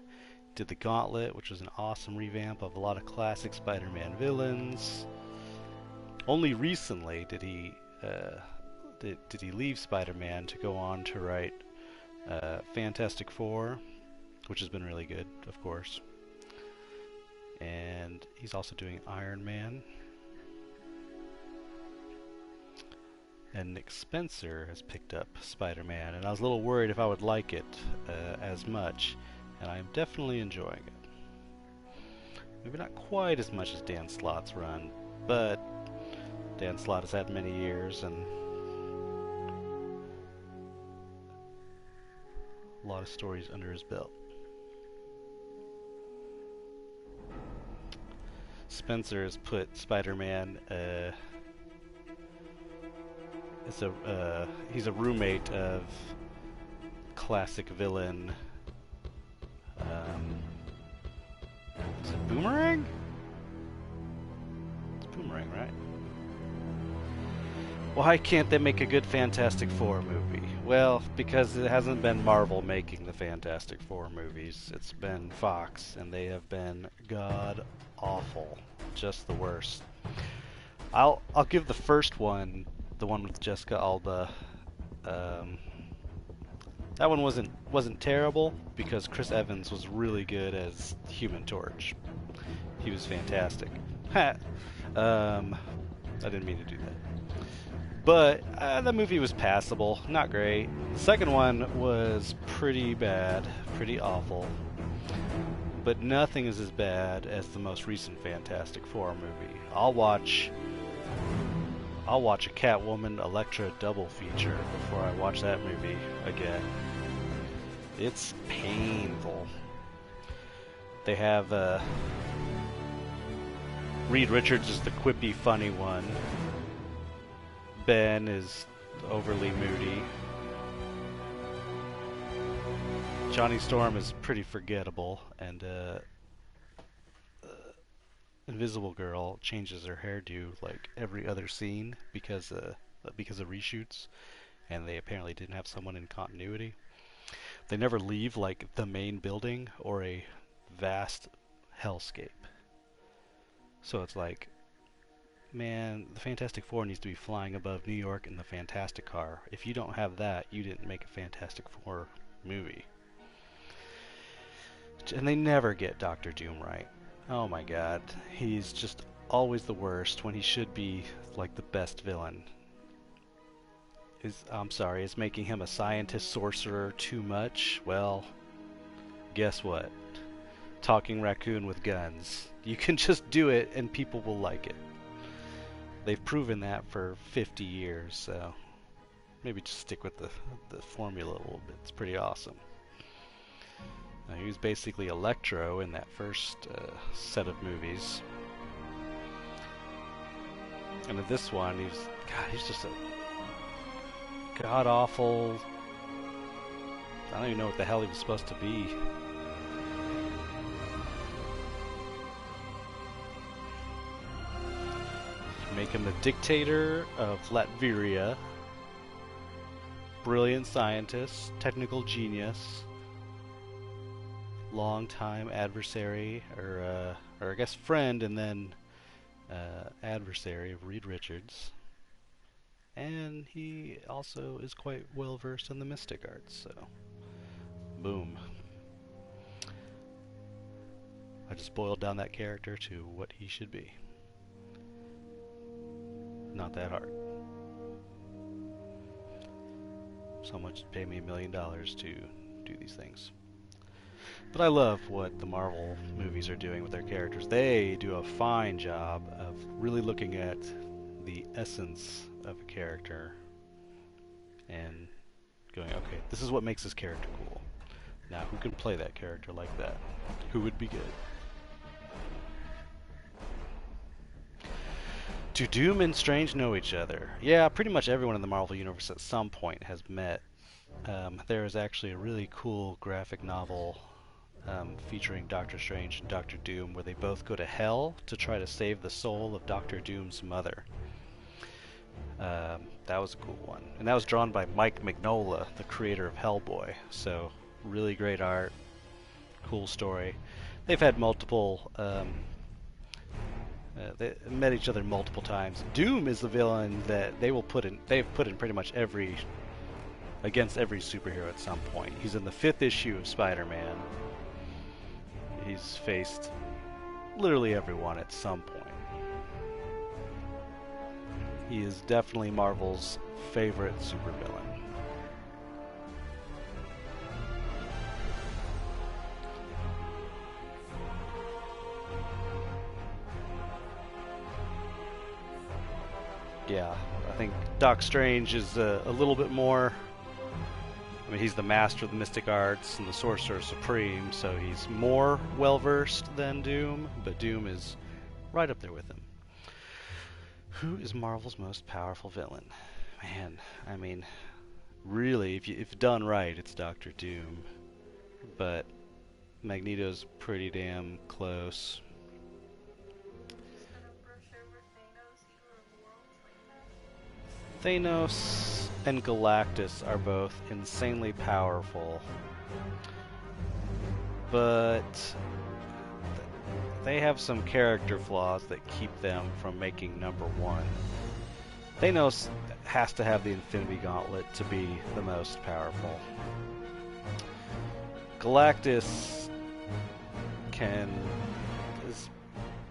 Did the Gauntlet, which was an awesome revamp of a lot of classic Spider-Man villains. Only recently did he leave Spider-Man to go on to write Fantastic Four, which has been really good, of course. And he's also doing Iron Man. And Nick Spencer has picked up Spider-Man, and I was a little worried if I would like it as much, and I'm definitely enjoying it. Maybe not quite as much as Dan Slott's run, but Dan Slott has had many years and a lot of stories under his belt. Spencer has put Spider-Man he's a roommate of classic villain is it Boomerang? It's Boomerang, right? Why can't they make a good Fantastic Four movie? Well, because it hasn't been Marvel making the Fantastic Four movies. It's been Fox, and they have been god-awful. Just the worst. I'll give the first one, the one with Jessica Alba, that one wasn't terrible, because Chris Evans was really good as Human Torch. He was fantastic. I didn't mean to do that. But the movie was passable, not great. The second one was pretty bad, pretty awful. But nothing is as bad as the most recent Fantastic Four movie. I'll watch a Catwoman Elektra double feature before I watch that movie again. It's painful. They have Reed Richards is the quippy, funny one. Ben is overly moody. Johnny Storm is pretty forgettable, and Invisible Girl changes her hairdo like every other scene because of reshoots, and they apparently didn't have someone in continuity. They never leave like the main building or a vast hellscape. So it's like, man, the Fantastic Four needs to be flying above New York in the Fantastic Car. If you don't have that, you didn't make a Fantastic Four movie. And they never get Dr. Doom right. Oh my god. He's just always the worst when he should be like the best villain. I'm sorry, is making him a scientist sorcerer too much? Well, guess what? Talking raccoon with guns. You can just do it and people will like it. They've proven that for 50 years, so maybe just stick with the formula a little bit. It's pretty awesome. He was basically Electro in that first set of movies. And in this one, he's just a god-awful... I don't even know what the hell he was supposed to be. Make him the dictator of Latveria. Brilliant scientist, technical genius, long-time adversary, or I guess friend, and then adversary of Reed Richards. And he also is quite well versed in the mystic arts, so boom. I just boiled down that character to what he should be. Not that hard. Someone should pay me $1 million to do these things. But I love what the Marvel movies are doing with their characters. They do a fine job of really looking at the essence of a character and going, okay, this is what makes this character cool. Now, who can play that character like that? Who would be good? Do Doom and Strange know each other? Yeah, pretty much everyone in the Marvel Universe at some point has met. There is actually a really cool graphic novel featuring Doctor Strange and Doctor Doom where they both go to hell to try to save the soul of Doctor Doom's mother. That was a cool one. And that was drawn by Mike Mignola, the creator of Hellboy. So, really great art. Cool story. They've had multiple... they met each other multiple times. Doom is the villain that they've put in pretty much against every superhero at some point. He's in the 5th issue of Spider-Man. He's faced literally everyone at some point. He is definitely Marvel's favorite supervillain. Yeah, I think Doc Strange is a little bit more... I mean, he's the master of the mystic arts and the sorcerer supreme, so he's more well-versed than Doom, but Doom is right up there with him. Who is Marvel's most powerful villain? Man, I mean, really, if done right, it's Doctor Doom. But Magneto's pretty damn close. Thanos and Galactus are both insanely powerful, but they have some character flaws that keep them from making number one. Thanos has to have the Infinity Gauntlet to be the most powerful. Galactus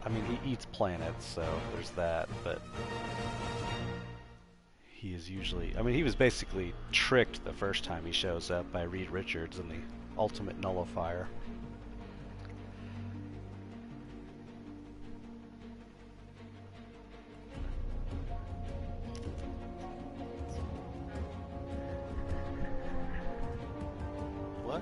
I mean, he eats planets, so there's that, but he is usually... I mean, he was basically tricked the first time he shows up by Reed Richards and the Ultimate Nullifier. What?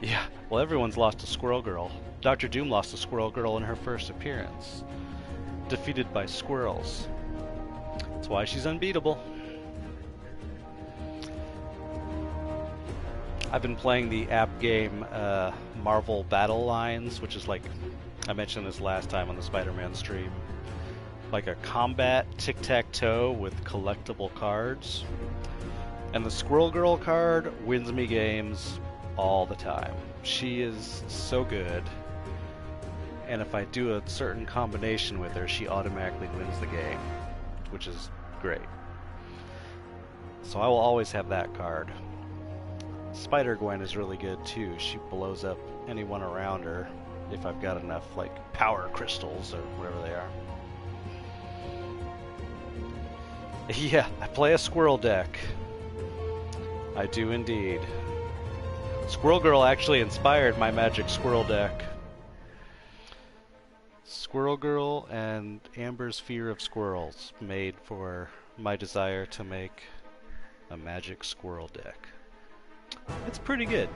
Yeah, well, everyone's lost a Squirrel Girl. Dr. Doom lost a Squirrel Girl in her first appearance. Defeated by squirrels. That's why she's unbeatable. I've been playing the app game Marvel Battle Lines, which is like, I mentioned this last time on the Spider-Man stream, like a combat tic-tac-toe with collectible cards. And the Squirrel Girl card wins me games all the time. She is so good. And if I do a certain combination with her, she automatically wins the game, which is great. So I will always have that card. Spider-Gwen is really good too. She blows up anyone around her if I've got enough, like, power crystals or whatever they are. Yeah, I play a squirrel deck. I do indeed. Squirrel Girl actually inspired my Magic Squirrel deck. Squirrel Girl and Amber's Fear of Squirrels made for my desire to make a Magic Squirrel deck. It's pretty good.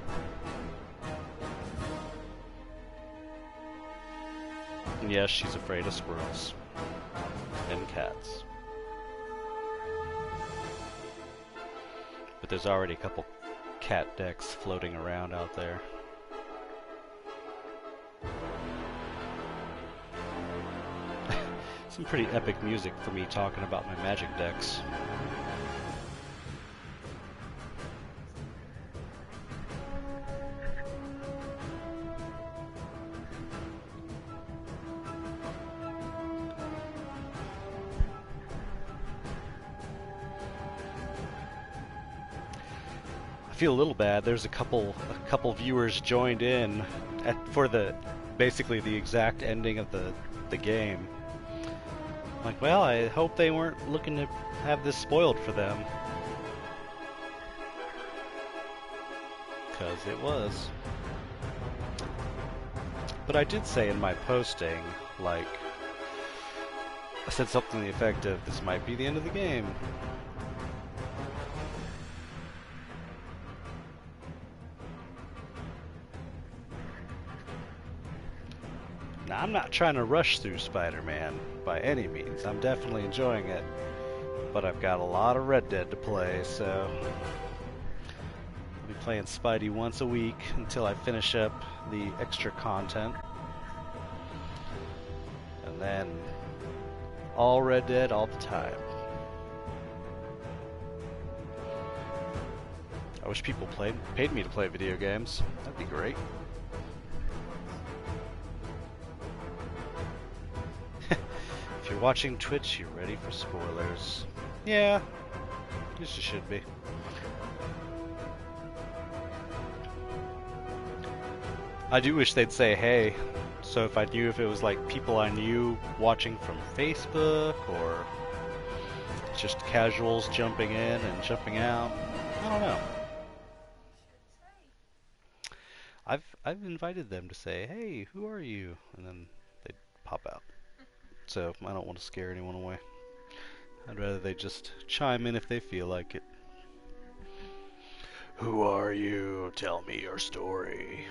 And yes, she's afraid of squirrels and cats. But there's already a couple cat decks floating around out there. Some pretty epic music for me talking about my magic decks. I feel a little bad. There's a couple viewers joined in for basically the exact ending of the game. Like, well, I hope they weren't looking to have this spoiled for them. Because it was. But I did say in my posting, like, I said something to the effect of, this might be the end of the game. Now, I'm not trying to rush through Spider-Man by any means. I'm definitely enjoying it. But I've got a lot of Red Dead to play, so I'll be playing Spidey once a week until I finish up the extra content. And then all Red Dead all the time. I wish people paid me to play video games. That'd be great. If you're watching Twitch, you're ready for spoilers. Yeah, guess you should be. I do wish they'd say, hey, so if I knew if it was like people I knew watching from Facebook or just casuals jumping in and jumping out. I don't know. I've invited them to say, hey, who are you? And then they'd pop out. So I don't want to scare anyone away. I'd rather they just chime in if they feel like it. Who are you? Tell me your story.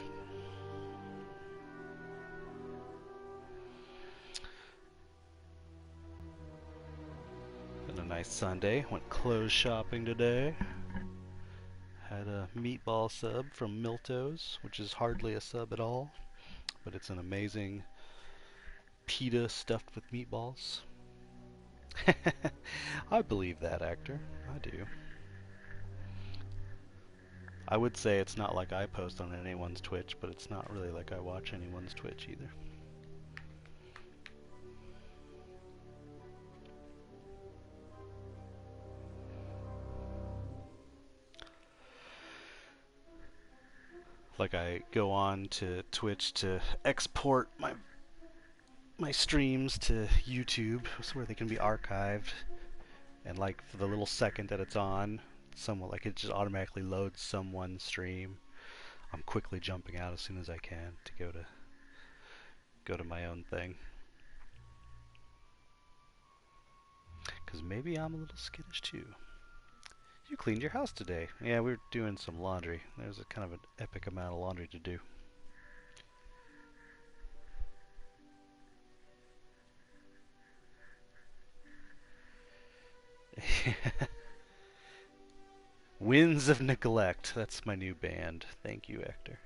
Been a nice Sunday. Went clothes shopping today. Had a meatball sub from Milto's, which is hardly a sub at all, but it's an amazing pita stuffed with meatballs. I believe that, actor. I do. I would say it's not like I post on anyone's Twitch, but it's not really like I watch anyone's Twitch either. Like I go on to Twitch to export my streams to YouTube, so where they can be archived, and like for the little second that it's on, somewhat like it just automatically loads someone's stream. I'm quickly jumping out as soon as I can to go to my own thing. Cause maybe I'm a little skittish too. You cleaned your house today. Yeah, we were doing some laundry. There's a kind of an epic amount of laundry to do. Winds of Neglect. That's my new band. Thank you, Hector.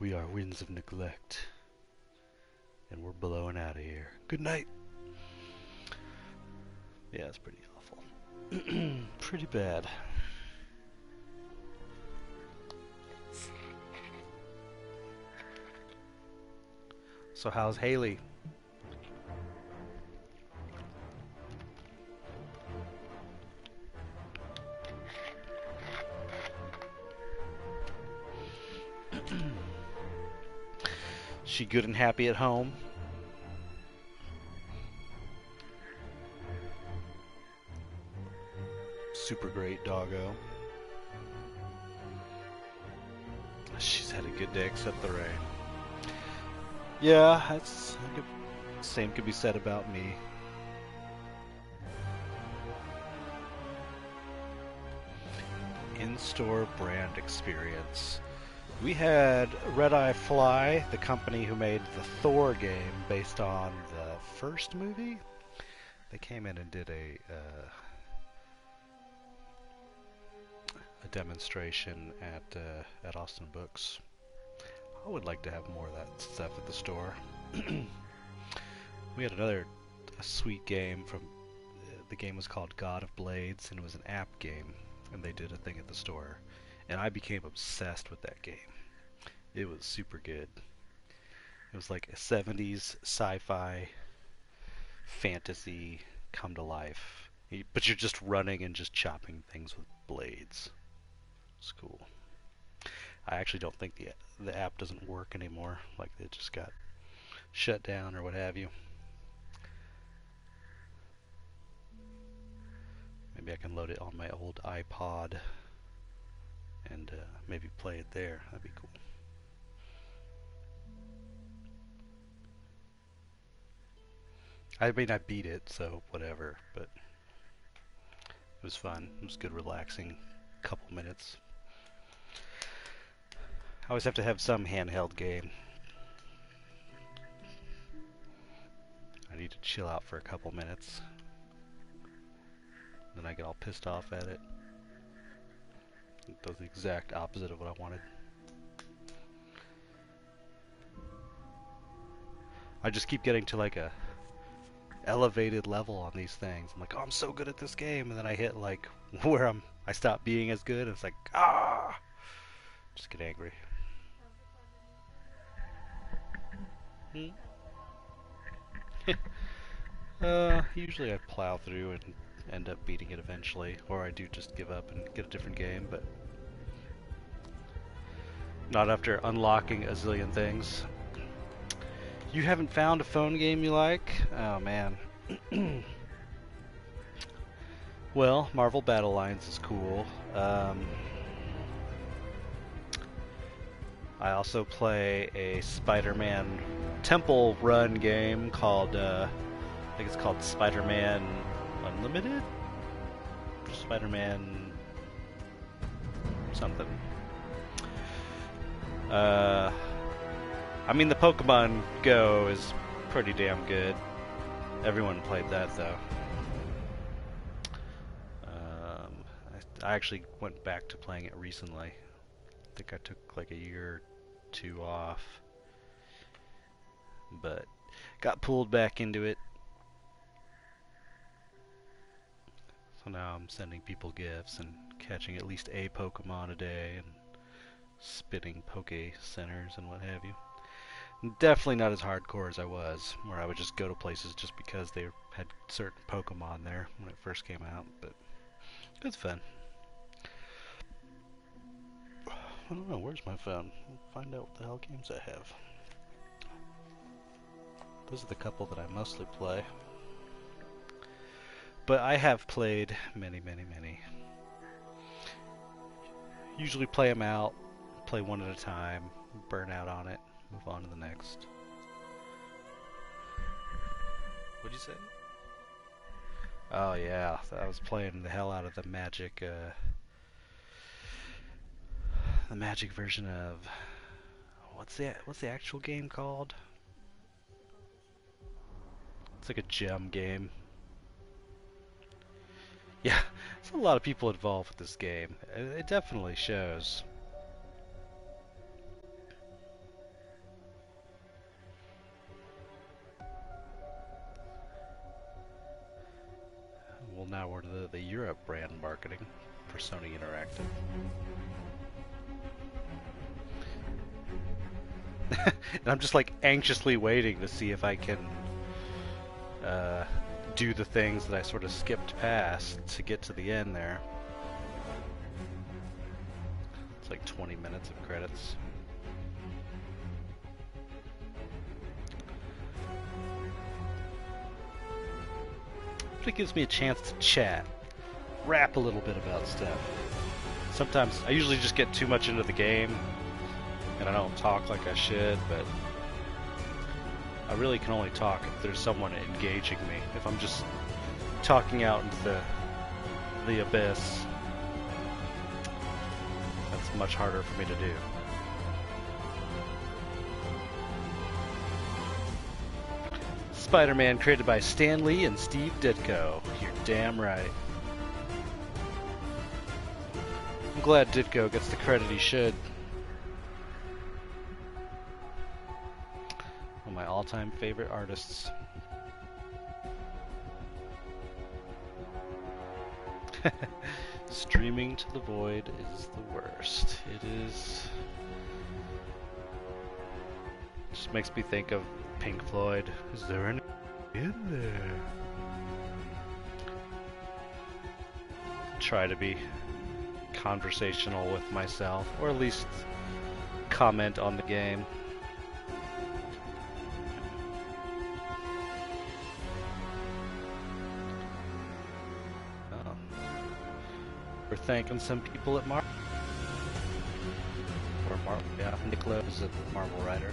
We are Winds of Neglect. And we're blowing out of here. Good night. Yeah, it's pretty awful. Pretty bad. So how's Haley? She good and happy at home? Super great doggo. She's had a good day except the rain. Yeah, that's same could be said about me. In-store brand experience. We had Red Eye Fly, the company who made the Thor game based on the first movie. They came in and did a demonstration at Austin Books. I would like to have more of that stuff at the store. We had another sweet game from. The game was called God of Blades, and it was an app game, and they did a thing at the store, and I became obsessed with that game. It was super good. It was like a 70s sci-fi fantasy come to life, but you're just running and just chopping things with blades. It's cool. I actually don't think the app doesn't work anymore. Like it just got shut down or what have you. Maybe I can load it on my old iPod and maybe play it there. That'd be cool. I mean, I beat it, so whatever, but it was fun. It was good, relaxing couple minutes. I always have to have some handheld game. I need to chill out for a couple minutes. Then I get all pissed off at it. It does the exact opposite of what I wanted. I just keep getting to like a elevated level on these things. I'm like, oh, I'm so good at this game, and then I hit like where I stop being as good, and it's like, ah, just get angry. Usually I plow through and end up beating it eventually, or I do just give up and get a different game, but not after unlocking a zillion things. You haven't found a phone game you like? Oh man. Well, Marvel Battle Lines is cool. I also play a Spider-Man Temple Run game called, I think it's called Spider-Man Unlimited? Spider-Man something. I mean, the Pokemon Go is pretty damn good. Everyone played that, though. I actually went back to playing it recently. I think I took like a year or two off, but got pulled back into it. So now I'm sending people gifts and catching at least a Pokemon a day and spitting Poke Centers and what have you. Definitely not as hardcore as I was, where I would just go to places just because they had certain Pokemon there when it first came out, but it's fun. I don't know, where's my phone? I'll find out what the hell games I have. Those are the couple that I mostly play. But I have played many. Usually play them out, play one at a time, burn out on it, move on to the next. What'd you say? Oh yeah, I was playing the hell out of the Magic version of what's the actual game called? It's like a gem game. Yeah, there's a lot of people involved with this game. It definitely shows. Well, now we're to the Europe brand marketing for Sony Interactive. And I'm just like anxiously waiting to see if I can do the things that I sort of skipped past to get to the end there. It's like 20 minutes of credits. But it gives me a chance to chat, rap a little bit about stuff. Sometimes I usually just get too much into the game and I don't talk like I should, but I really can only talk if there's someone engaging me. If I'm just talking out into the abyss, that's much harder for me to do. Spider-Man created by Stan Lee and Steve Ditko. You're damn right. I'm glad Ditko gets the credit he should. One of my all-time favorite artists. Streaming to the void is the worst. It is. Just makes me think of Pink Floyd. Is there any in there? Try to be conversational with myself, or at least comment on the game. Oh. We're thanking some people at Marvel. Or Marvel, yeah. Nick Lowe is a Marvel writer.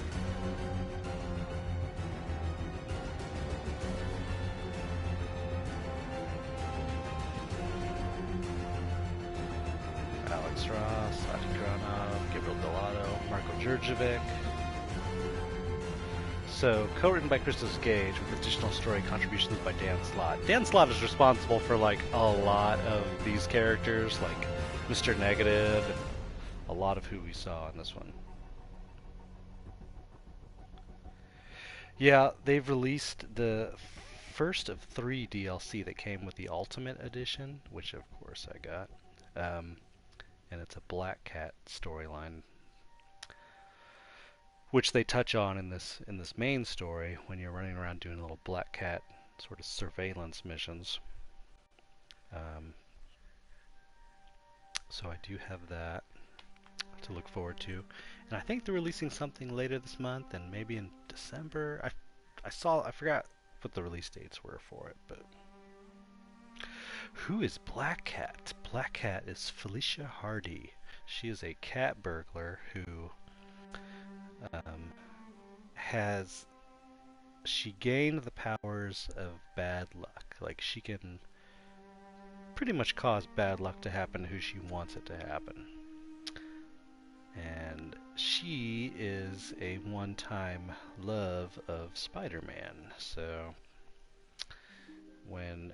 Alex Ross, Adi Granov, Gabriel Delato, Marco Djurdjevic. So, co-written by Christos Gage with additional story contributions by Dan Slott. Dan Slott is responsible for like a lot of these characters, like Mr. Negative, and a lot of who we saw in this one. Yeah, they've released the first of 3 DLC that came with the Ultimate Edition, which of course I got. And it's a Black Cat storyline, which they touch on in this main story when you're running around doing little Black Cat sort of surveillance missions. So I do have that to look forward to, and I think they're releasing something later this month, and maybe in December. I forgot what the release dates were for it, but. Who is Black Cat? Black Cat is Felicia Hardy. She is a cat burglar who she gained the powers of bad luck. Like, she can pretty much cause bad luck to happen to who she wants it to happen. And she is a one-time love of Spider-Man. So when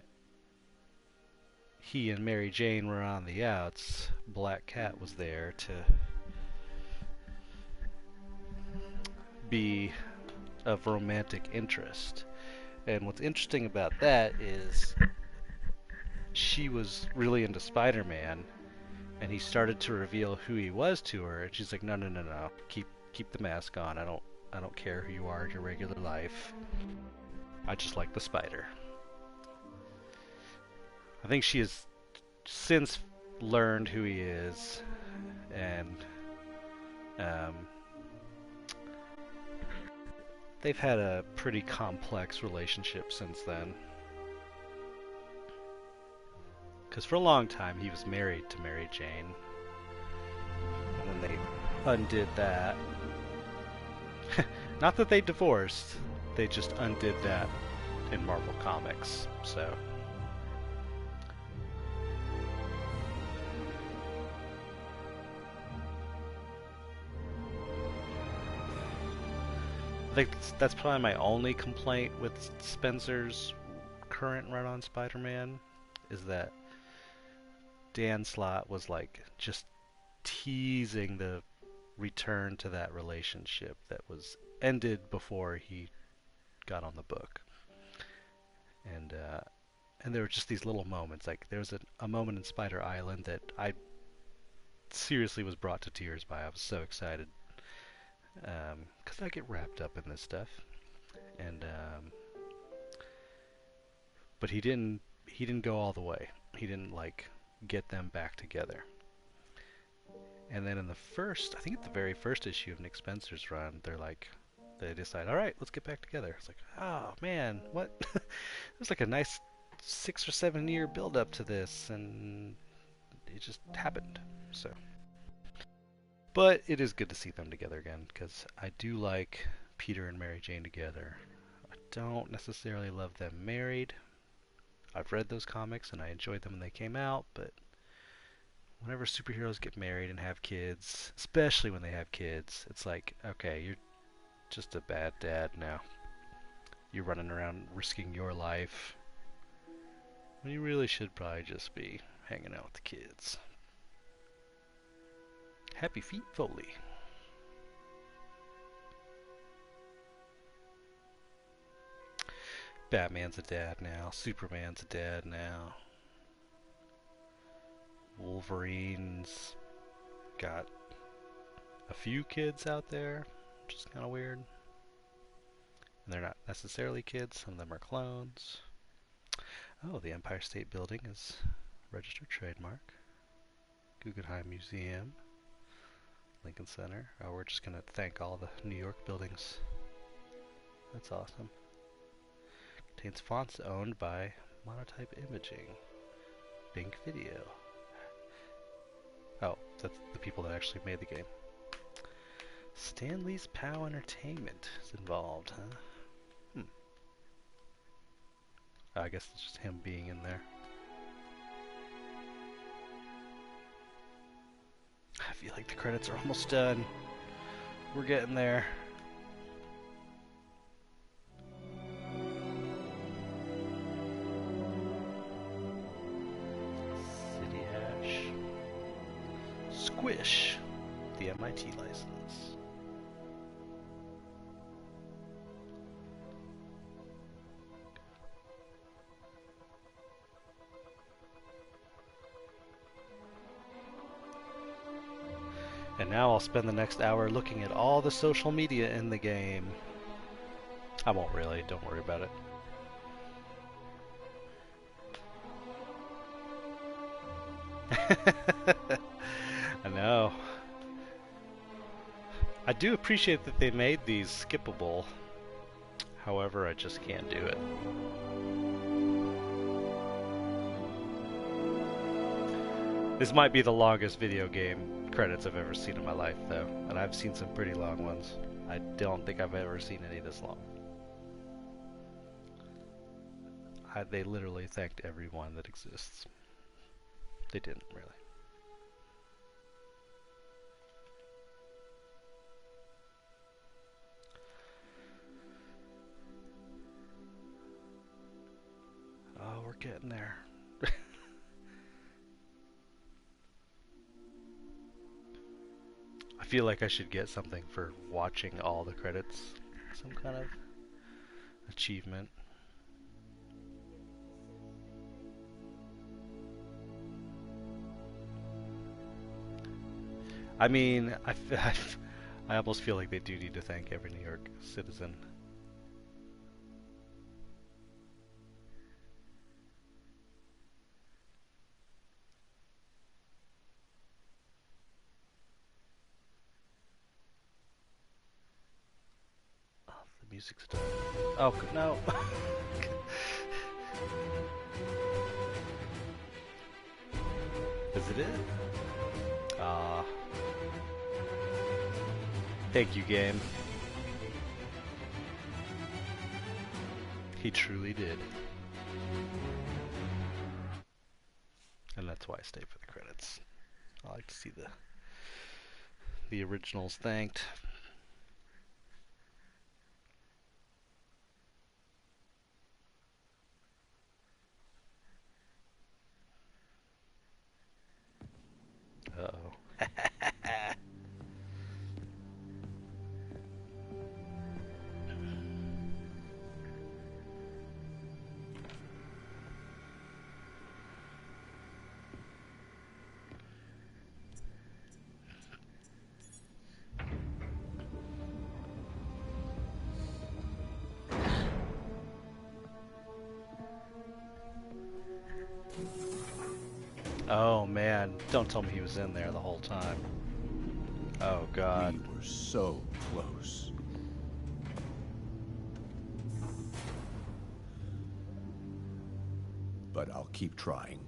he and Mary Jane were on the outs, Black Cat was there to be of romantic interest. And what's interesting about that is she was really into Spider-Man, and he started to reveal who he was to her, and she's like, no, keep the mask on. I don't care who you are in your regular life. I just like the spider. I think she has since learned who he is, and they've had a pretty complex relationship since then. Because for a long time he was married to Mary Jane, and then they undid that. Not that they divorced, they just undid that in Marvel Comics, so. I think that's probably my only complaint with Spencer's current run on Spider-Man, is that Dan Slott was like just teasing the return to that relationship that was ended before he got on the book. And there were just these little moments. Like, there was a moment in Spider Island that I seriously was brought to tears by. I was so excited. Because I get wrapped up in this stuff. And but he didn't go all the way. He didn't like get them back together. And then in I think at the very first issue of Nick Spencer's run, they decide, all right, let's get back together. It's like, oh man, what? It was like a nice 6 or 7 year build up to this, and it just happened. So, but it is good to see them together again, because I do like Peter and Mary Jane together. I don't necessarily love them married. I've read those comics and I enjoyed them when they came out, but whenever superheroes get married and have kids, especially when they have kids, it's like, okay, you're just a bad dad now. You're running around risking your life when you really should probably just be hanging out with the kids. Happy Feet Foley. Batman's a dad now. Superman's a dad now. Wolverine's got a few kids out there, which is kind of weird. And they're not necessarily kids, some of them are clones. Oh, the Empire State Building is registered trademark. Guggenheim Museum. Lincoln Center. Oh, we're just gonna thank all the New York buildings. That's awesome. Contains fonts owned by Monotype Imaging. Bink Video. Oh, that's the people that actually made the game. Stanley's POW Entertainment is involved, huh? Oh, I guess it's just him being in there. I feel like the credits are almost done. We're getting there. City Hash. Squish. The MIT license. And now I'll spend the next hour looking at all the social media in the game. I won't really, don't worry about it. I know. I do appreciate that they made these skippable. However, I just can't do it. This might be the longest video game credits I've ever seen in my life, though. And I've seen some pretty long ones. I don't think I've ever seen any this long. They literally thanked everyone that exists. They didn't, really. Oh, we're getting there. I feel like I should get something for watching all the credits. Some kind of achievement. I mean, I almost feel like they do need to thank every New York citizen. Oh, the music's done. Oh, no. Is it it? Thank you, game. He truly did. And that's why I stay for the credits. I like to see the originals thanked. Uh-oh. Oh man, don't tell me he was in there the whole time. Oh god. We were so close. But I'll keep trying.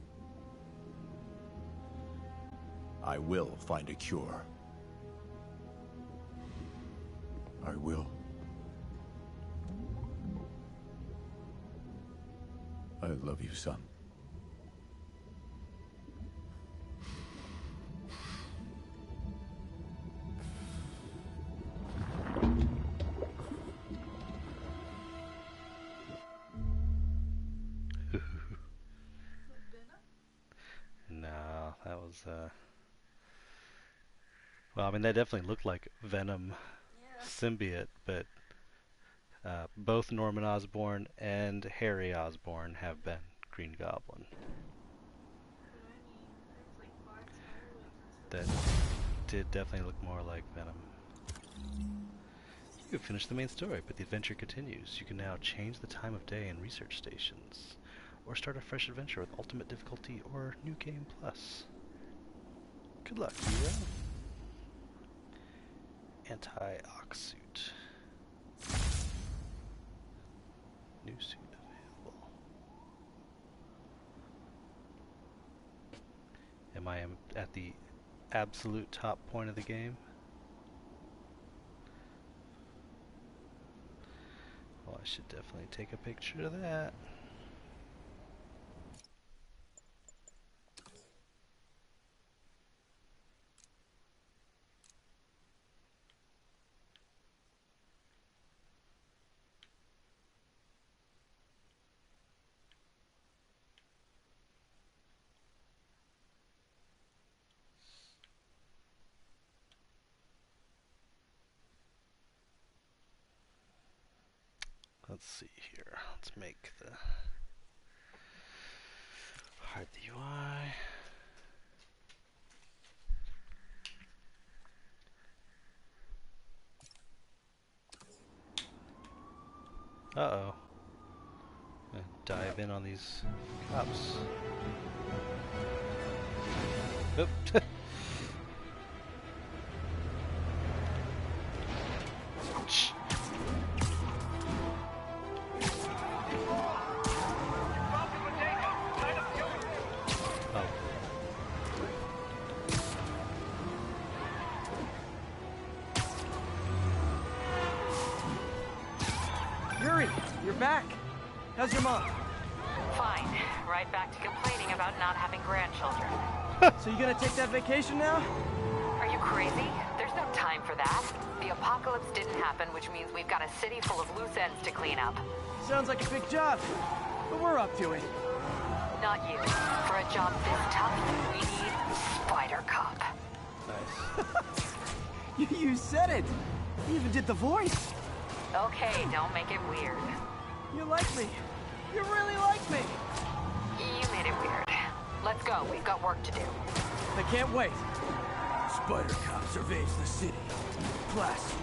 I will find a cure. I will. I love you, son. No, that was well, I mean, that definitely looked like Venom symbiote, but both Norman Osborn and Harry Osborn have been Green Goblin. that did definitely look more like Venom. You've finished the main story, but the adventure continues. You can now change the time of day in research stations, or start a fresh adventure with ultimate difficulty or new game plus. Good luck, hero. Anti-ox suit. New suit available. Am I at the absolute top point of the game? Well, I should definitely take a picture of that. Let's see here. Let's make the hide the UI. Uh-oh. I'm gonna dive in on these cops. Oop. Shh. Back. How's your mom? Fine. Right back to complaining about not having grandchildren. So you gonna take that vacation now? Are you crazy? There's no time for that. The apocalypse didn't happen, which means we've got a city full of loose ends to clean up. Sounds like a big job, but we're up to it. Not you. For a job this tough, we need Spider Cop. Nice. You said it. You even did the voice. Okay, don't make it weird. You like me. You really like me. You made it weird. Let's go. We've got work to do. I can't wait. Spider Cop surveys the city. Placid,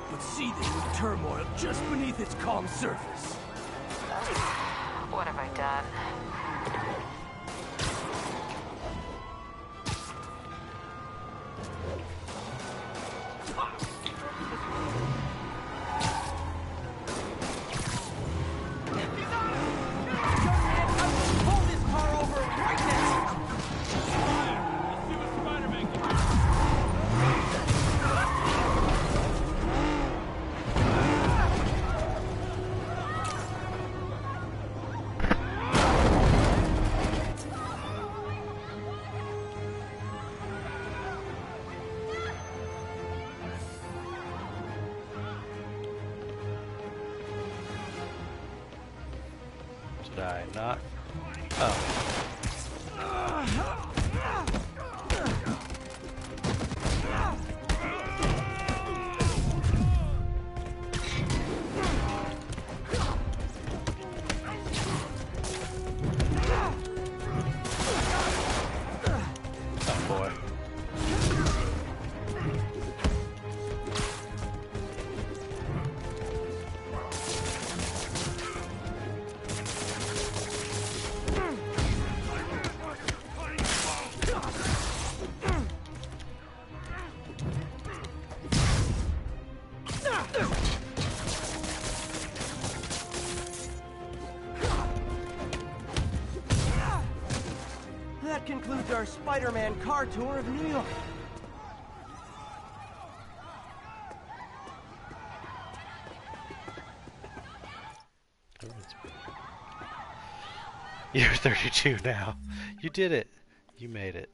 but seething with turmoil just beneath its calm surface. What have I done? Did I not? Oh. Oh boy. That concludes our Spider-Man car tour of New York. You're 32 now. You did it. You made it.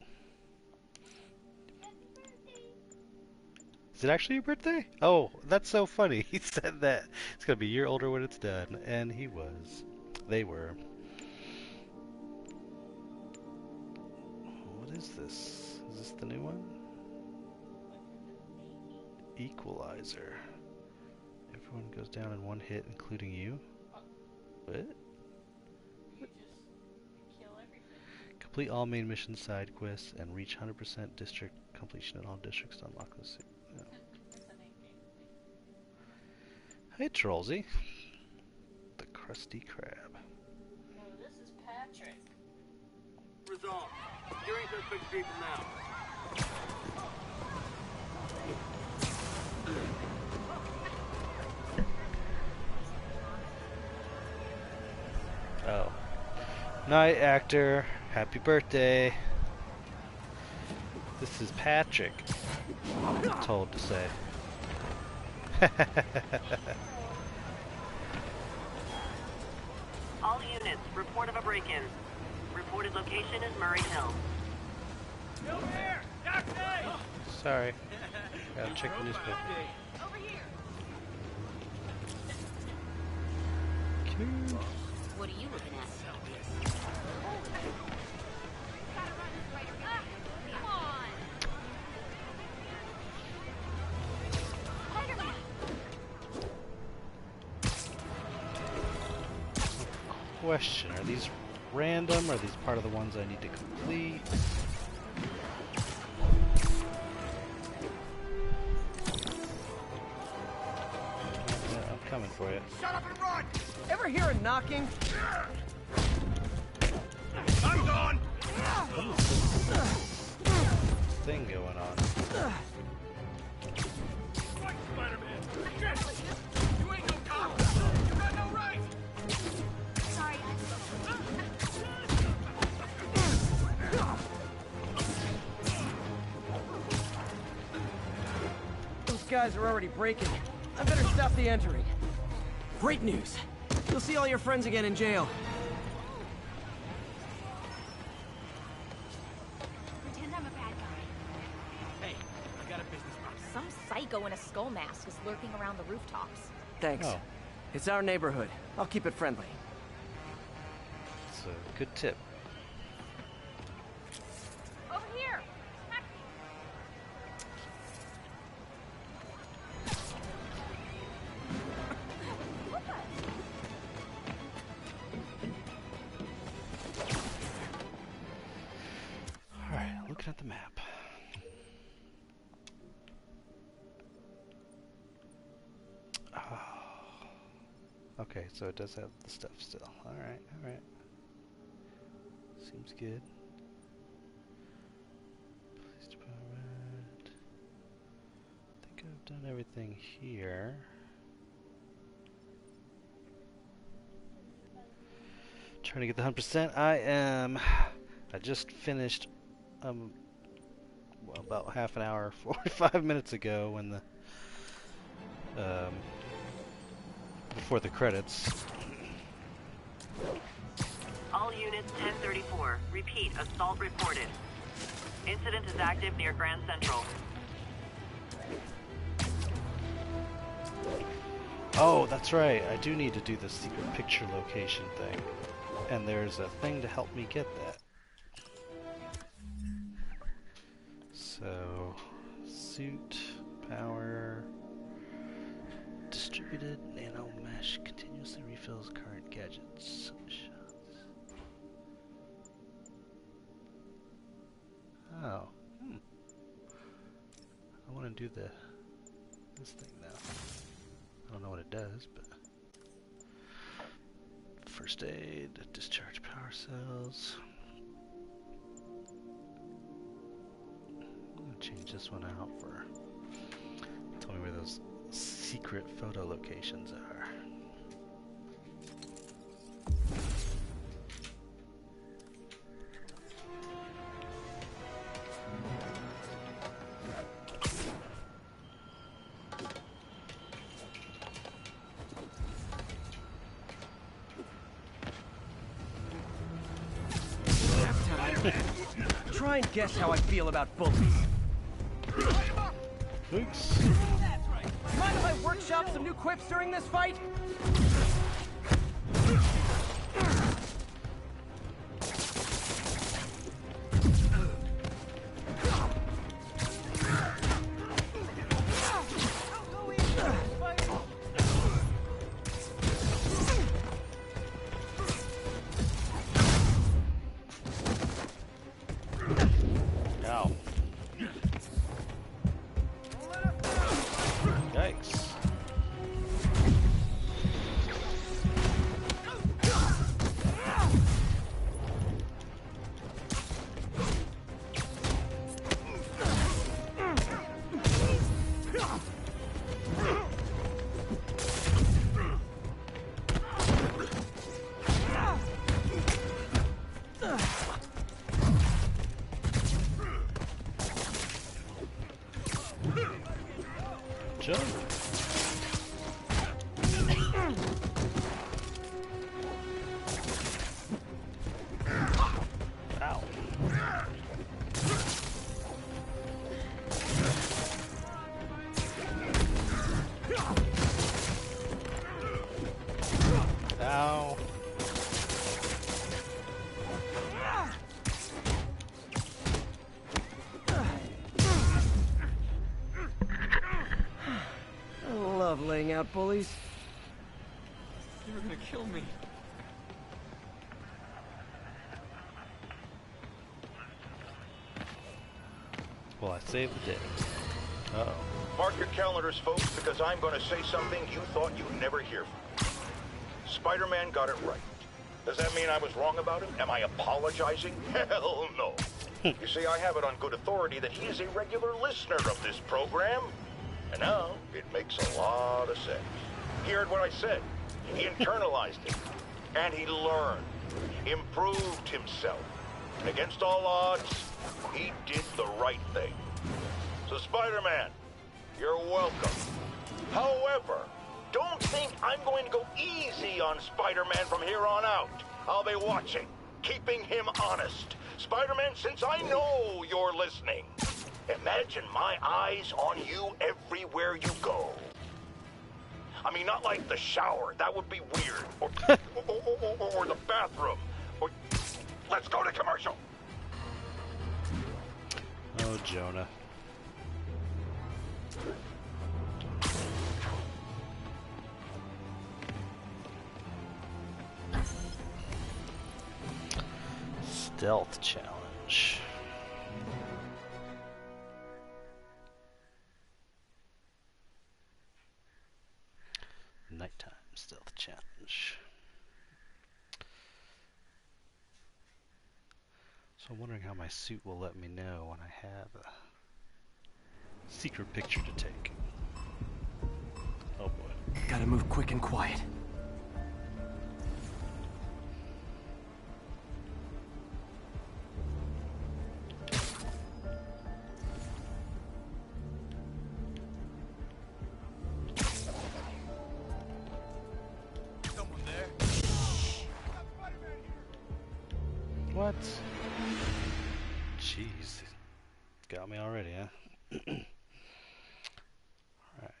Is it actually your birthday? Oh, that's so funny. He said that it's gonna be a year older when it's done, and he was. They were. What is this? Is this the new one? Equalizer. Everyone goes down in one hit, including you. What? Complete all main mission side quests and reach 100% district completion in all districts to unlock the suit. Yeah. Hey, Trollsy. The Krusty Krab. No, this is Patrick. Resolved. Securing suspect vehicle now. Oh. Night, actor. Happy birthday. This is Patrick. I'm told to say. All units, report of a break-in. Reported location is Murray Hill. Over here! Taxi! Sorry. Gotta check the newspaper. Over here. What are you looking at? Come on! Question, are these random? Are these part of the ones I need to complete? Yeah, I'm coming for you. Shut up and run! Ever hear a knocking? I'm gone! Thing going on. Fight, Spider-Man! Shit! You ain't no cop! You got no right! Sorry, Those guys are already breaking. I better stop the entering. Great news. You'll see all your friends again in jail. pretend I'm a bad guy. Hey, I got a business problem. Some psycho in a skull mask is lurking around the rooftops. Thanks. Oh. It's our neighborhood. I'll keep it friendly. It's a good tip. Over here! Alright, looking at the map. Oh. Okay, so it does have the stuff still. Alright, alright. Seems good. Police department. I think I've done everything here. Trying to get the 100%. I just finished well, about half an hour, 45 minutes ago when the before the credits. All units 1034. Repeat, assault reported. Incident is active near Grand Central. Oh, that's right. I do need to do the secret picture location thing. And there's a thing to help me get that. So, suit, power, distributed nano mesh continuously refills current gadgets. Shots. Oh, I want to do this thing now. I don't know what it does, but first aid, discharge power cells. I'm gonna change this one out for. Tell me where those secret photo locations are. Try and guess how I feel about bullies. Thanks. Mind if I workshop some new quips during this fight? Jump. Ow. Ow. I love laying out bullies. They were gonna kill me. Well, I saved the day. Uh-oh. Mark your calendars, folks, because I'm going to say something you thought you'd never hear from me. Spider-Man got it right. Does that mean I was wrong about him? Am I apologizing? Hell no. You see, I have it on good authority that he is a regular listener of this program. And now, it makes a lot of sense. He heard what I said. He internalized it. And he learned. Improved himself. And against all odds, he did the right thing. So, Spider-Man, you're welcome. However, don't think I'm going to go easy on Spider-Man from here on out. I'll be watching, keeping him honest. Spider-Man, since I know you're listening, imagine my eyes on you everywhere you go. I mean, not like the shower. That would be weird. Or the bathroom. Or let's go to commercial. Oh, Jonah. Stealth challenge. Nighttime stealth challenge. So I'm wondering how my suit will let me know when I have a secret picture to take. Oh boy. Gotta move quick and quiet. What? Jeez. Got me already, huh? Alright.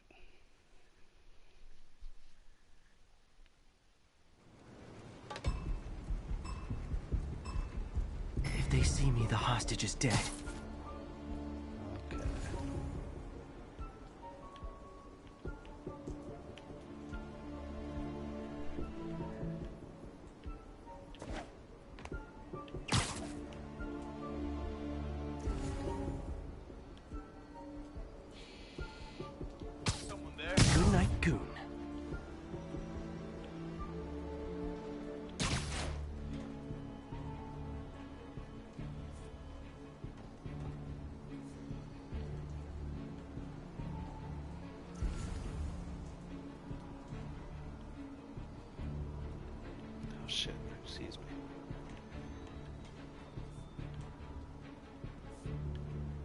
If they see me, the hostage is dead. Okay. Good night, Goon. Oh shit, who sees me?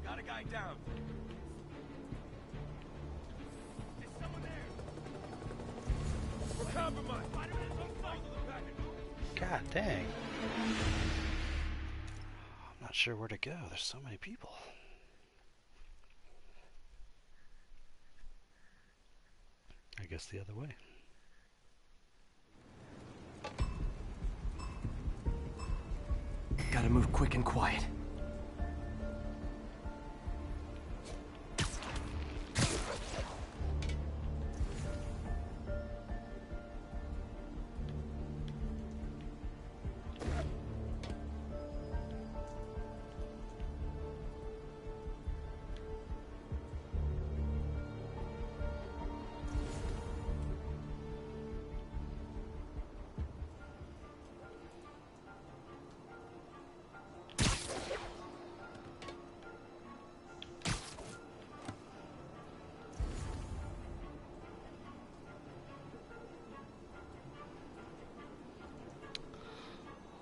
Got a guy down. Is someone there? We're compromised. God dang. I'm not sure where to go. There's so many people. I guess the other way. Gotta move quick and quiet.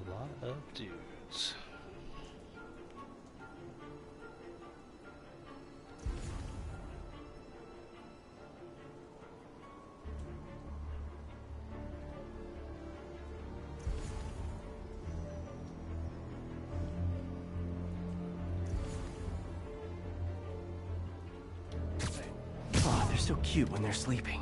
A lot of dudes. so cute when they're sleeping.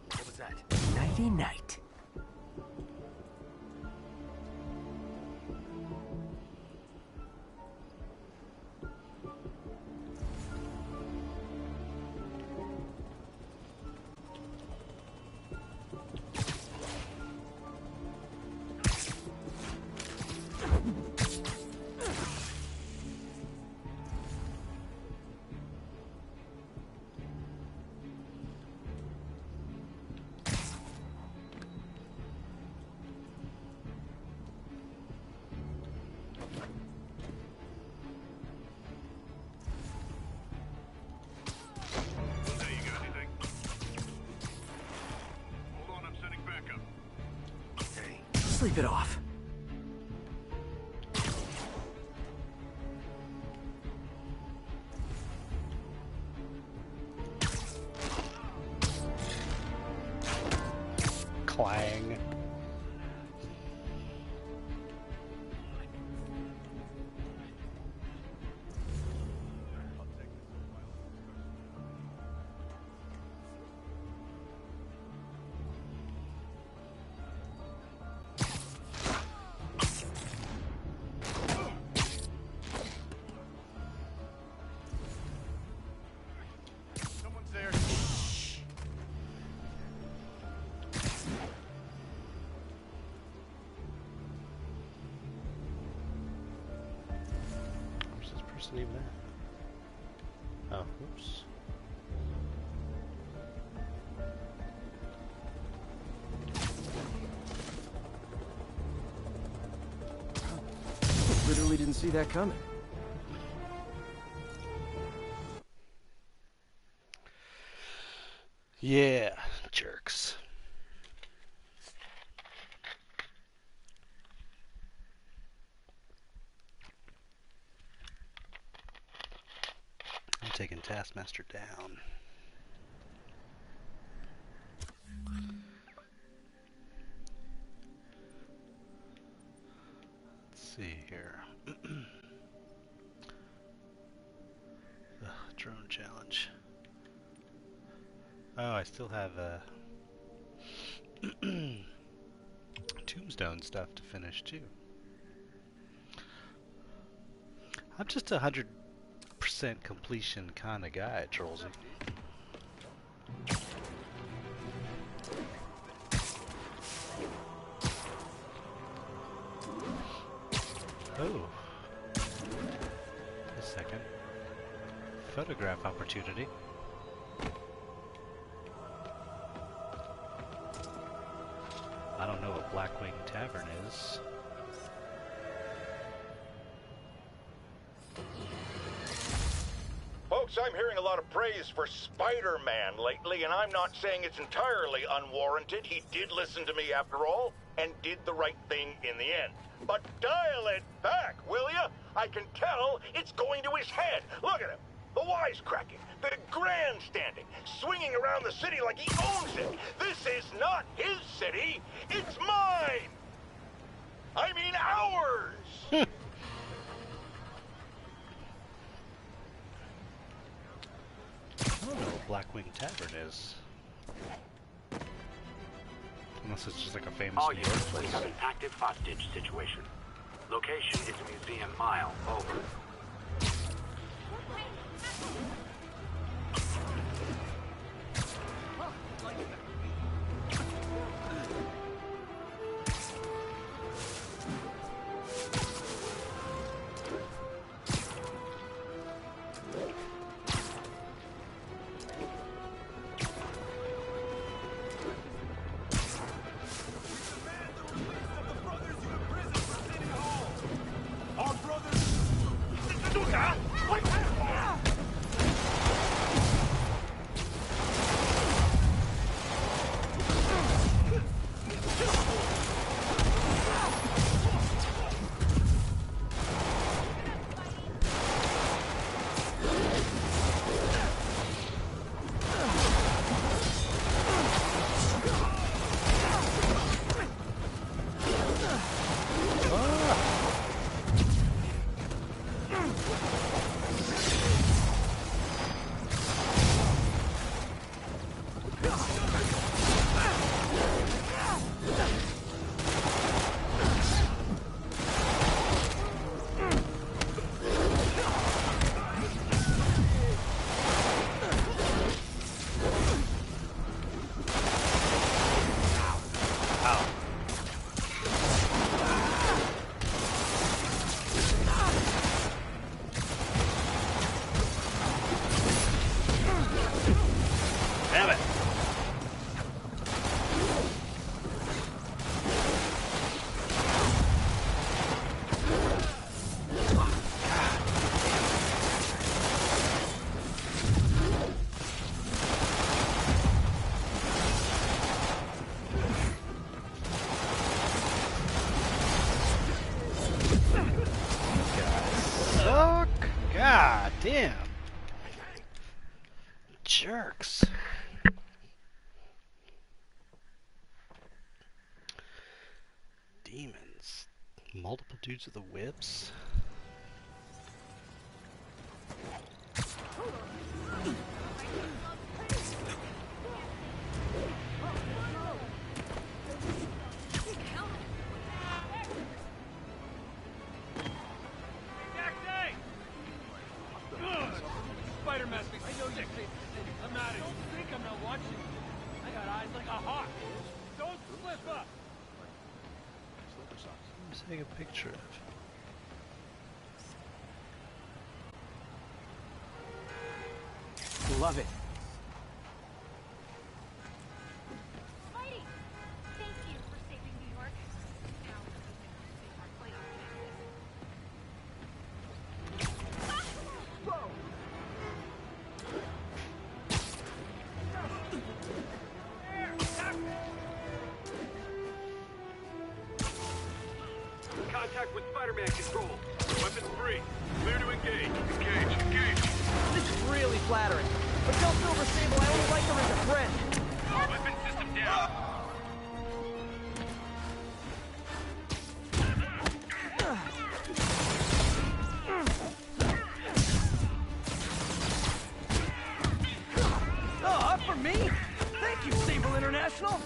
What was that? Nighty night. Sleep it off. Clang. Even that. Oh, oops. Literally didn't see that coming. Yeah, jerks. I'm taking Taskmaster down. Let's see here. Drone challenge. Oh, I still have Tombstone stuff to finish too. I'm just 100% completion kind of guy, Trollsy. Oh. A second. Photograph opportunity. I don't know what Blackwing Tavern is. Folks, I'm hearing a lot of praise for Spider-Man lately, and I'm not saying it's entirely unwarranted. He did listen to me after all, and did the right thing in the end. But dial it back, will ya? I can tell it's going to his head. Look at him. The wisecracking, the grandstanding, swinging around the city like he owns it. This is not his city, it's mine. I mean ours. I don't know what Blackwing Tavern is. Unless it's just like a famous All New York units, we place. have an active hostage situation. Location is Museum Mile. Over. jerks. Demons. Multiple dudes with the whips. Spider-Man, I know you think I'm not. You think I'm not watching? I got eyes like a hawk. Don't slip up. Let's take a picture of. Love it. Spidey! Thank you for saving New York. Now, save our flight Contact with Spider-Man control. Weapons free. Clear to engage. Engage. This is really flattering. But tell Silver Sable I only like her as a friend. Weapon system down. Oh, up for me? Thank you, Sable International.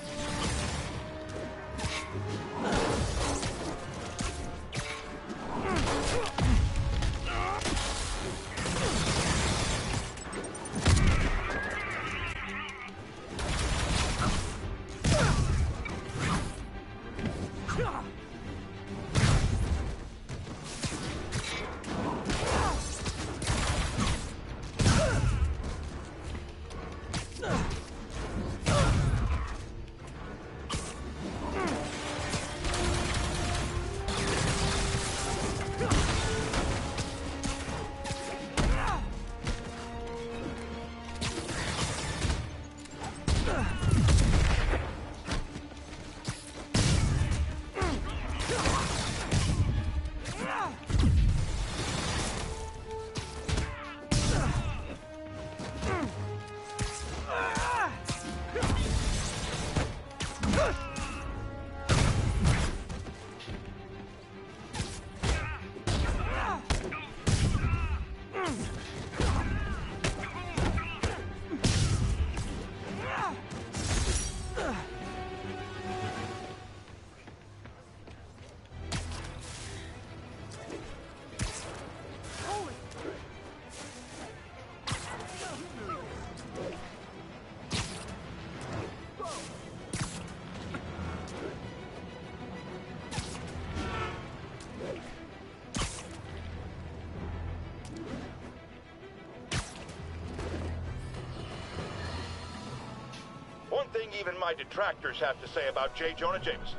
One thing even my detractors have to say about J. Jonah Jameson.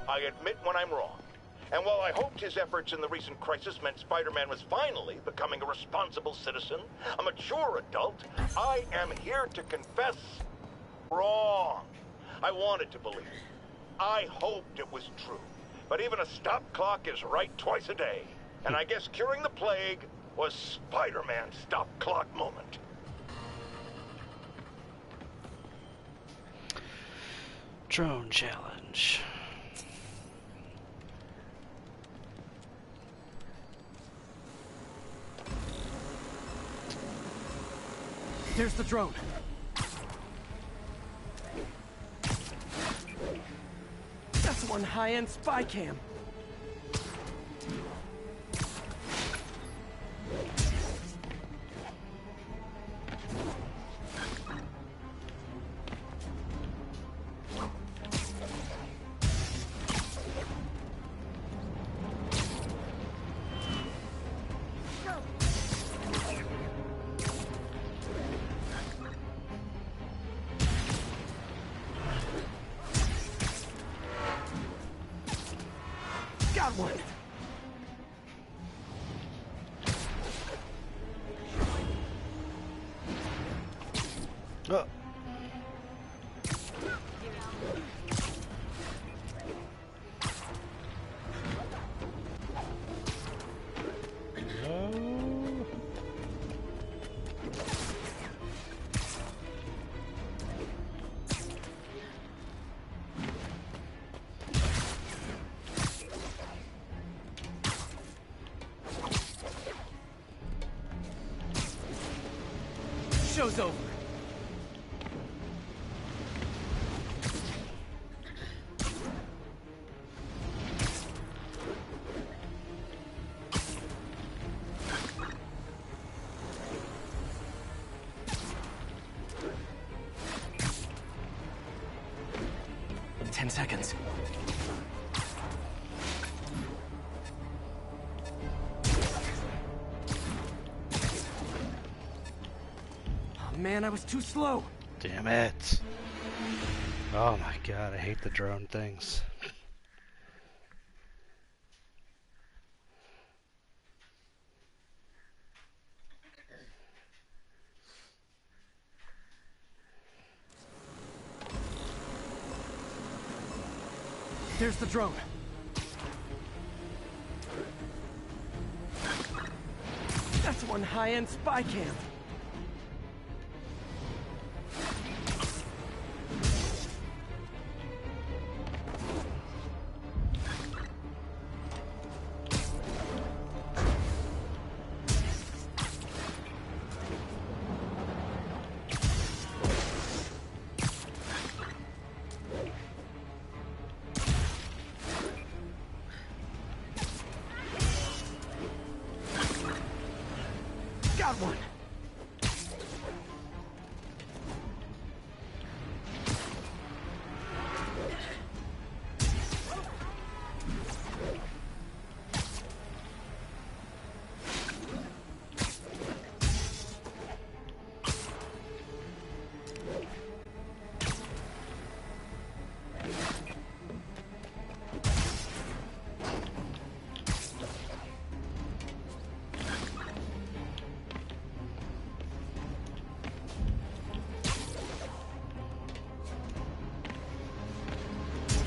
I admit when I'm wrong. And while I hoped his efforts in the recent crisis meant Spider-Man was finally becoming a responsible citizen, a mature adult, I am here to confess wrong. I wanted to believe. I hoped it was true. But even a stop clock is right twice a day. And I guess curing the plague was Spider-Man's stop clock moment. Drone challenge. There's the drone. That's one high-end spy cam. Got one. Oh. show's over. Seconds. Oh man, I was too slow. Damn it. Oh my god, I hate the drone things. There's the drone. That's one high-end spy cam. Got one.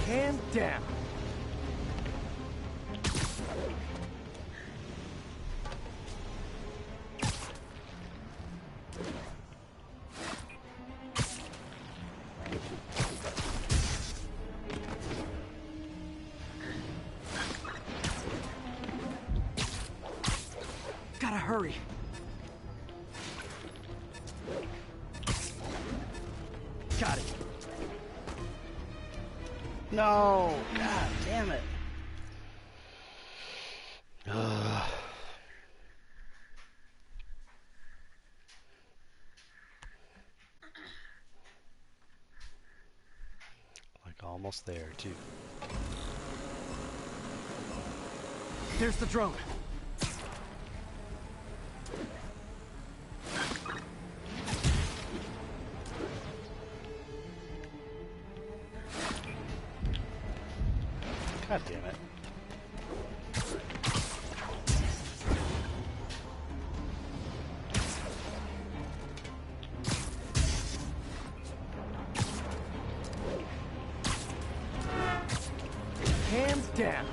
Hand down. Gotta hurry. Got it. No! God damn it. Ugh. Like almost there, too. There's the drone. God damn it. Hands down.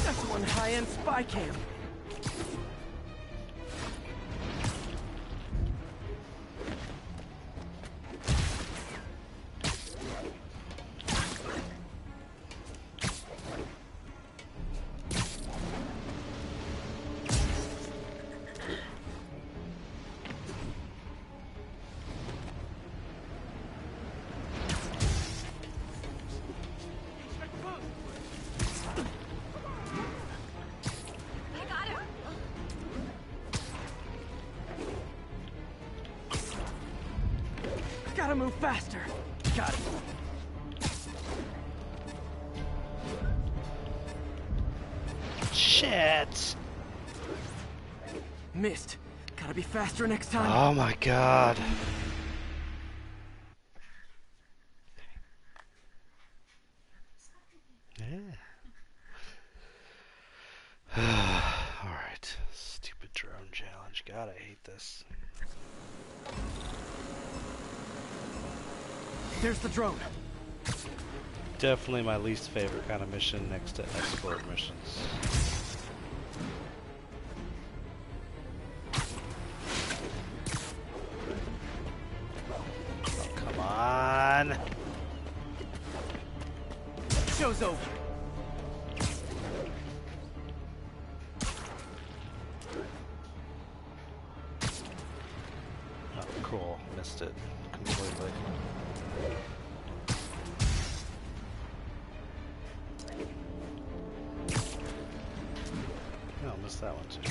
That's one high-end spy cam. Gotta move faster. Got it. Shit! Missed. Gotta be faster next time. Oh my god. Yeah. Alright. Stupid drone challenge. God, I hate this. There's the drone. Definitely my least favorite kind of mission next to escort missions. Oh, come on. Show's over. Oh, cool. Missed it completely. No, missed that one too.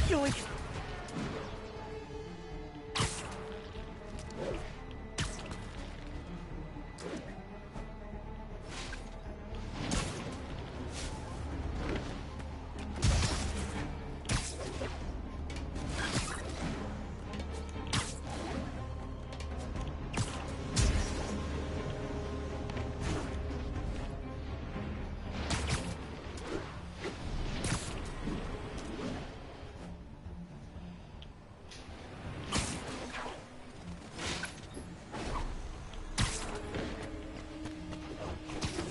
Yoink!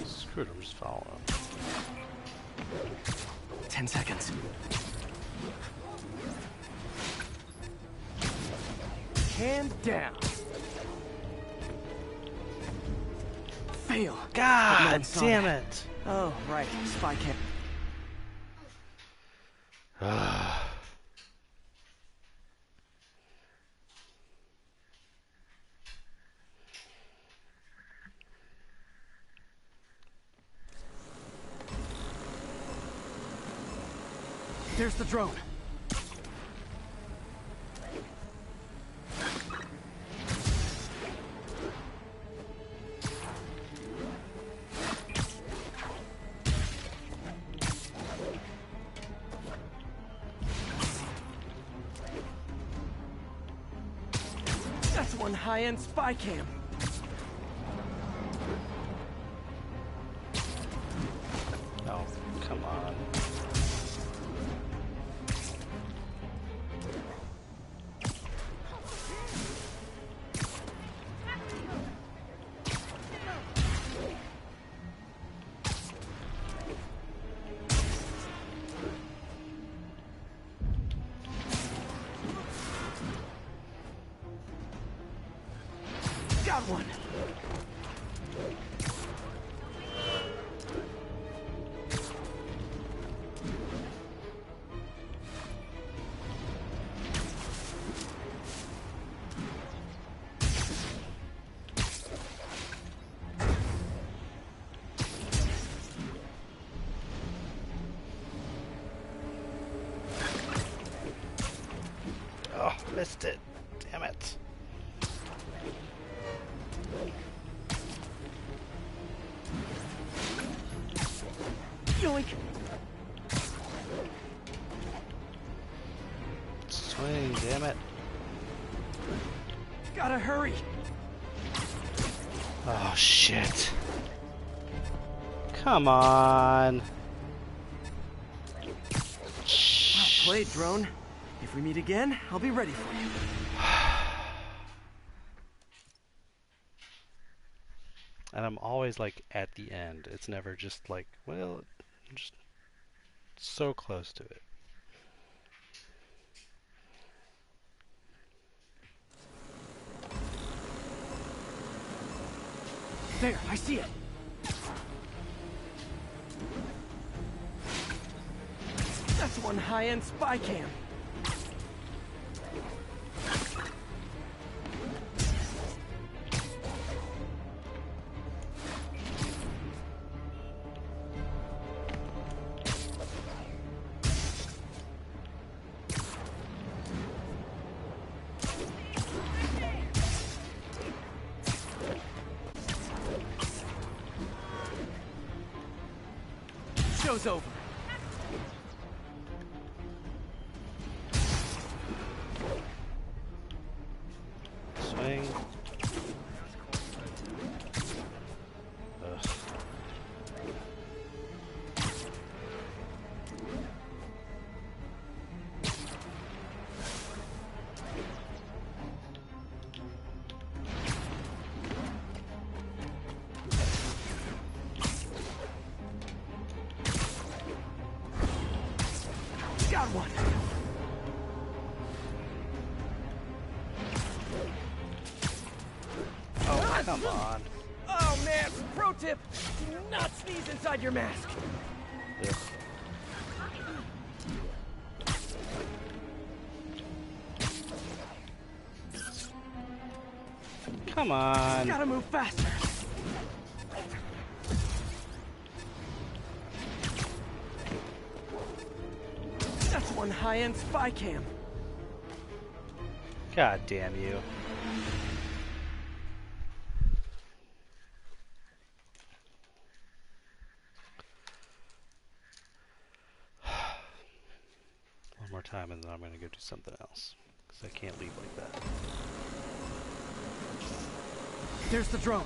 Screw it, I'm just following him. 10 seconds. Hand down. Fail. God damn it. Oh, right. Spy cam. There's the drone. That's one high-end spy cam. Oh, come on. Got one. Oh, missed it. Damn it. Yoink. Swing, damn it. Gotta hurry. Oh, shit. Come on. Well played, drone. If we meet again, I'll be ready for you. And I'm always like at the end. It's never just like, well, I'm just so close to it. There, I see it. That's one high-end spy cam. Show's over. Swing. one. Oh, come on. Oh man, pro tip, do not sneeze inside your mask. Ugh. Come on. Gotta move faster. That's one high-end spy cam. God damn you. One more time and then I'm going to go do something else. Because I can't leave like that. There's the drone.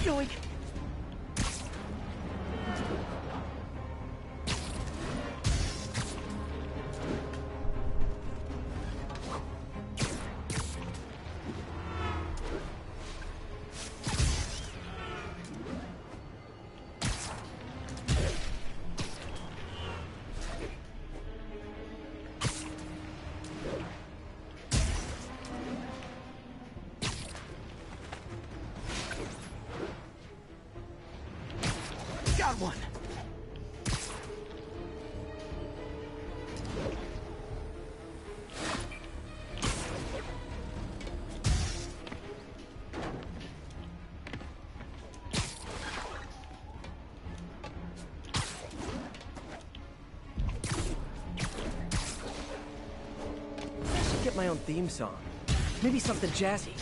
Yoink. Got one. I should get my own theme song. Maybe something jazzy.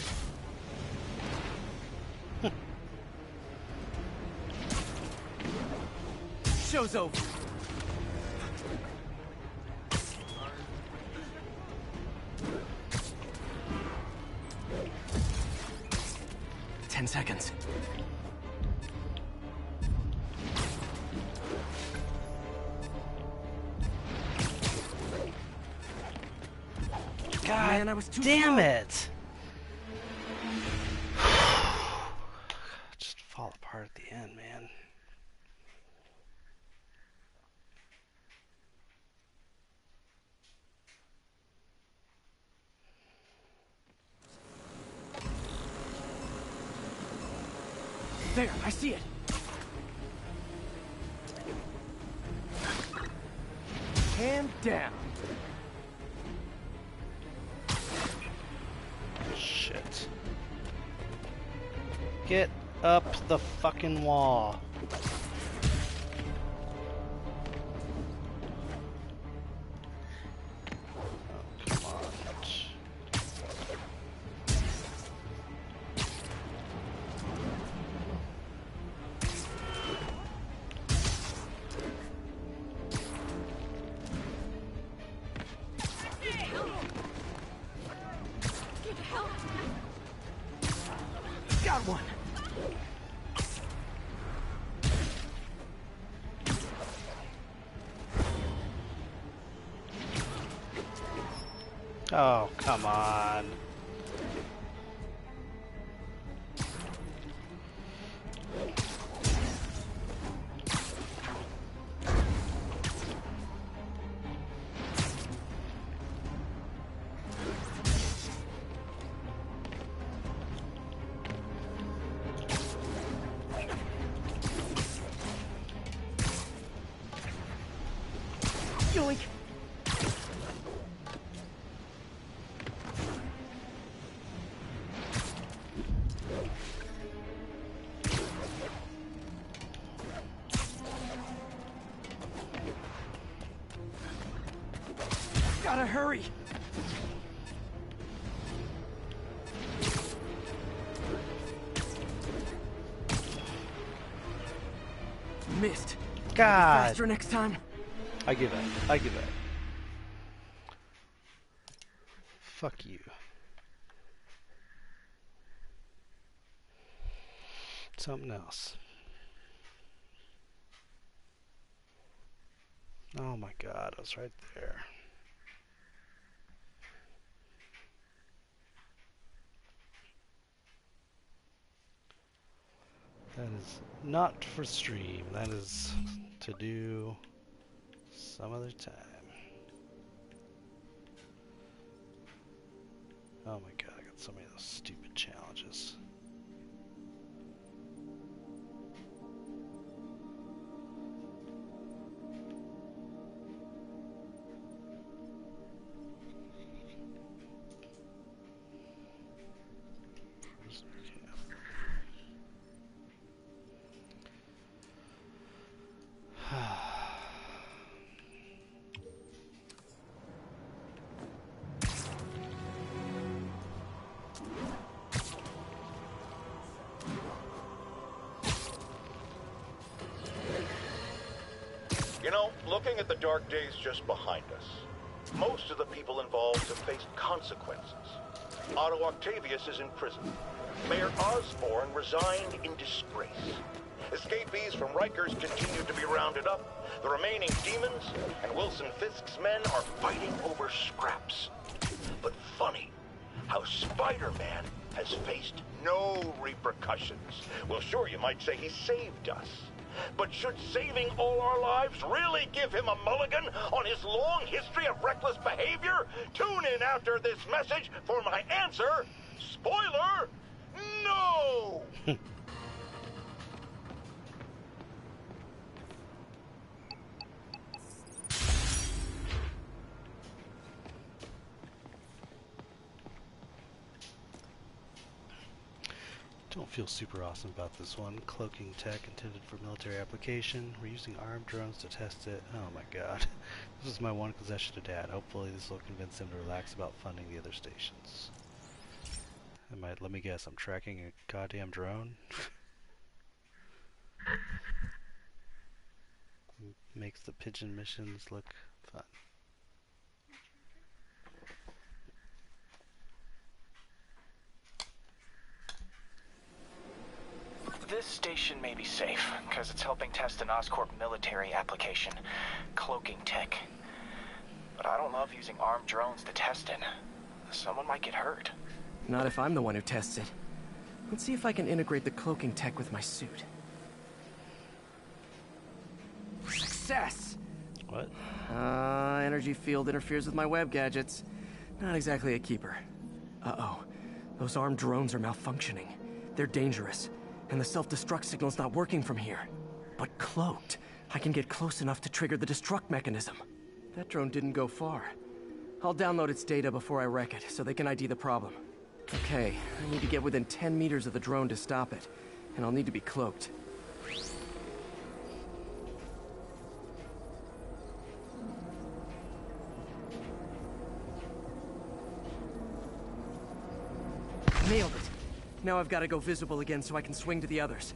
Show's over. Ten seconds. God Man, I was too damn slow. it! Just fall apart at the end, man. There, I see it. Hand down. Shit. Get up the fucking wall. Oh, come on. Got one. Oh, come on. Yoink. Gotta hurry. Missed. God. Faster next time. I give up. I give up. Fuck you. Something else. Oh my god, I was right there. That is not for stream. That is to do some other time. Oh my god, I got so many of those stupid challenges. You know, looking at the dark days just behind us, most of the people involved have faced consequences. Otto Octavius is in prison. Mayor Osborn resigned in disgrace. Escapees from Rikers continue to be rounded up. The remaining demons and Wilson Fisk's men are fighting over scraps. But funny how Spider-Man has faced no repercussions. Well, sure, you might say he saved us. But should saving all our lives really give him a mulligan on his long history of reckless behavior? Tune in after this message for my answer. Spoiler, no! Don't feel super awesome about this one. Cloaking tech intended for military application. We're using armed drones to test it. Oh my god. This is my one possession to Dad. Hopefully this will convince him to relax about funding the other stations. Let me guess, I'm tracking a goddamn drone? Makes the pigeon missions look fun. This station may be safe, because it's helping test an Oscorp military application, cloaking tech. But I don't love using armed drones to test it. Someone might get hurt. Not if I'm the one who tests it. Let's see if I can integrate the cloaking tech with my suit. Success! What? Energy field interferes with my web gadgets. Not exactly a keeper. Uh-oh. Those armed drones are malfunctioning. They're dangerous. And the self-destruct signal's not working from here. But cloaked, I can get close enough to trigger the destruct mechanism. That drone didn't go far. I'll download its data before I wreck it, so they can ID the problem. Okay, I need to get within 10 meters of the drone to stop it. And I'll need to be cloaked. Nailed it! Now I've got to go visible again so I can swing to the others.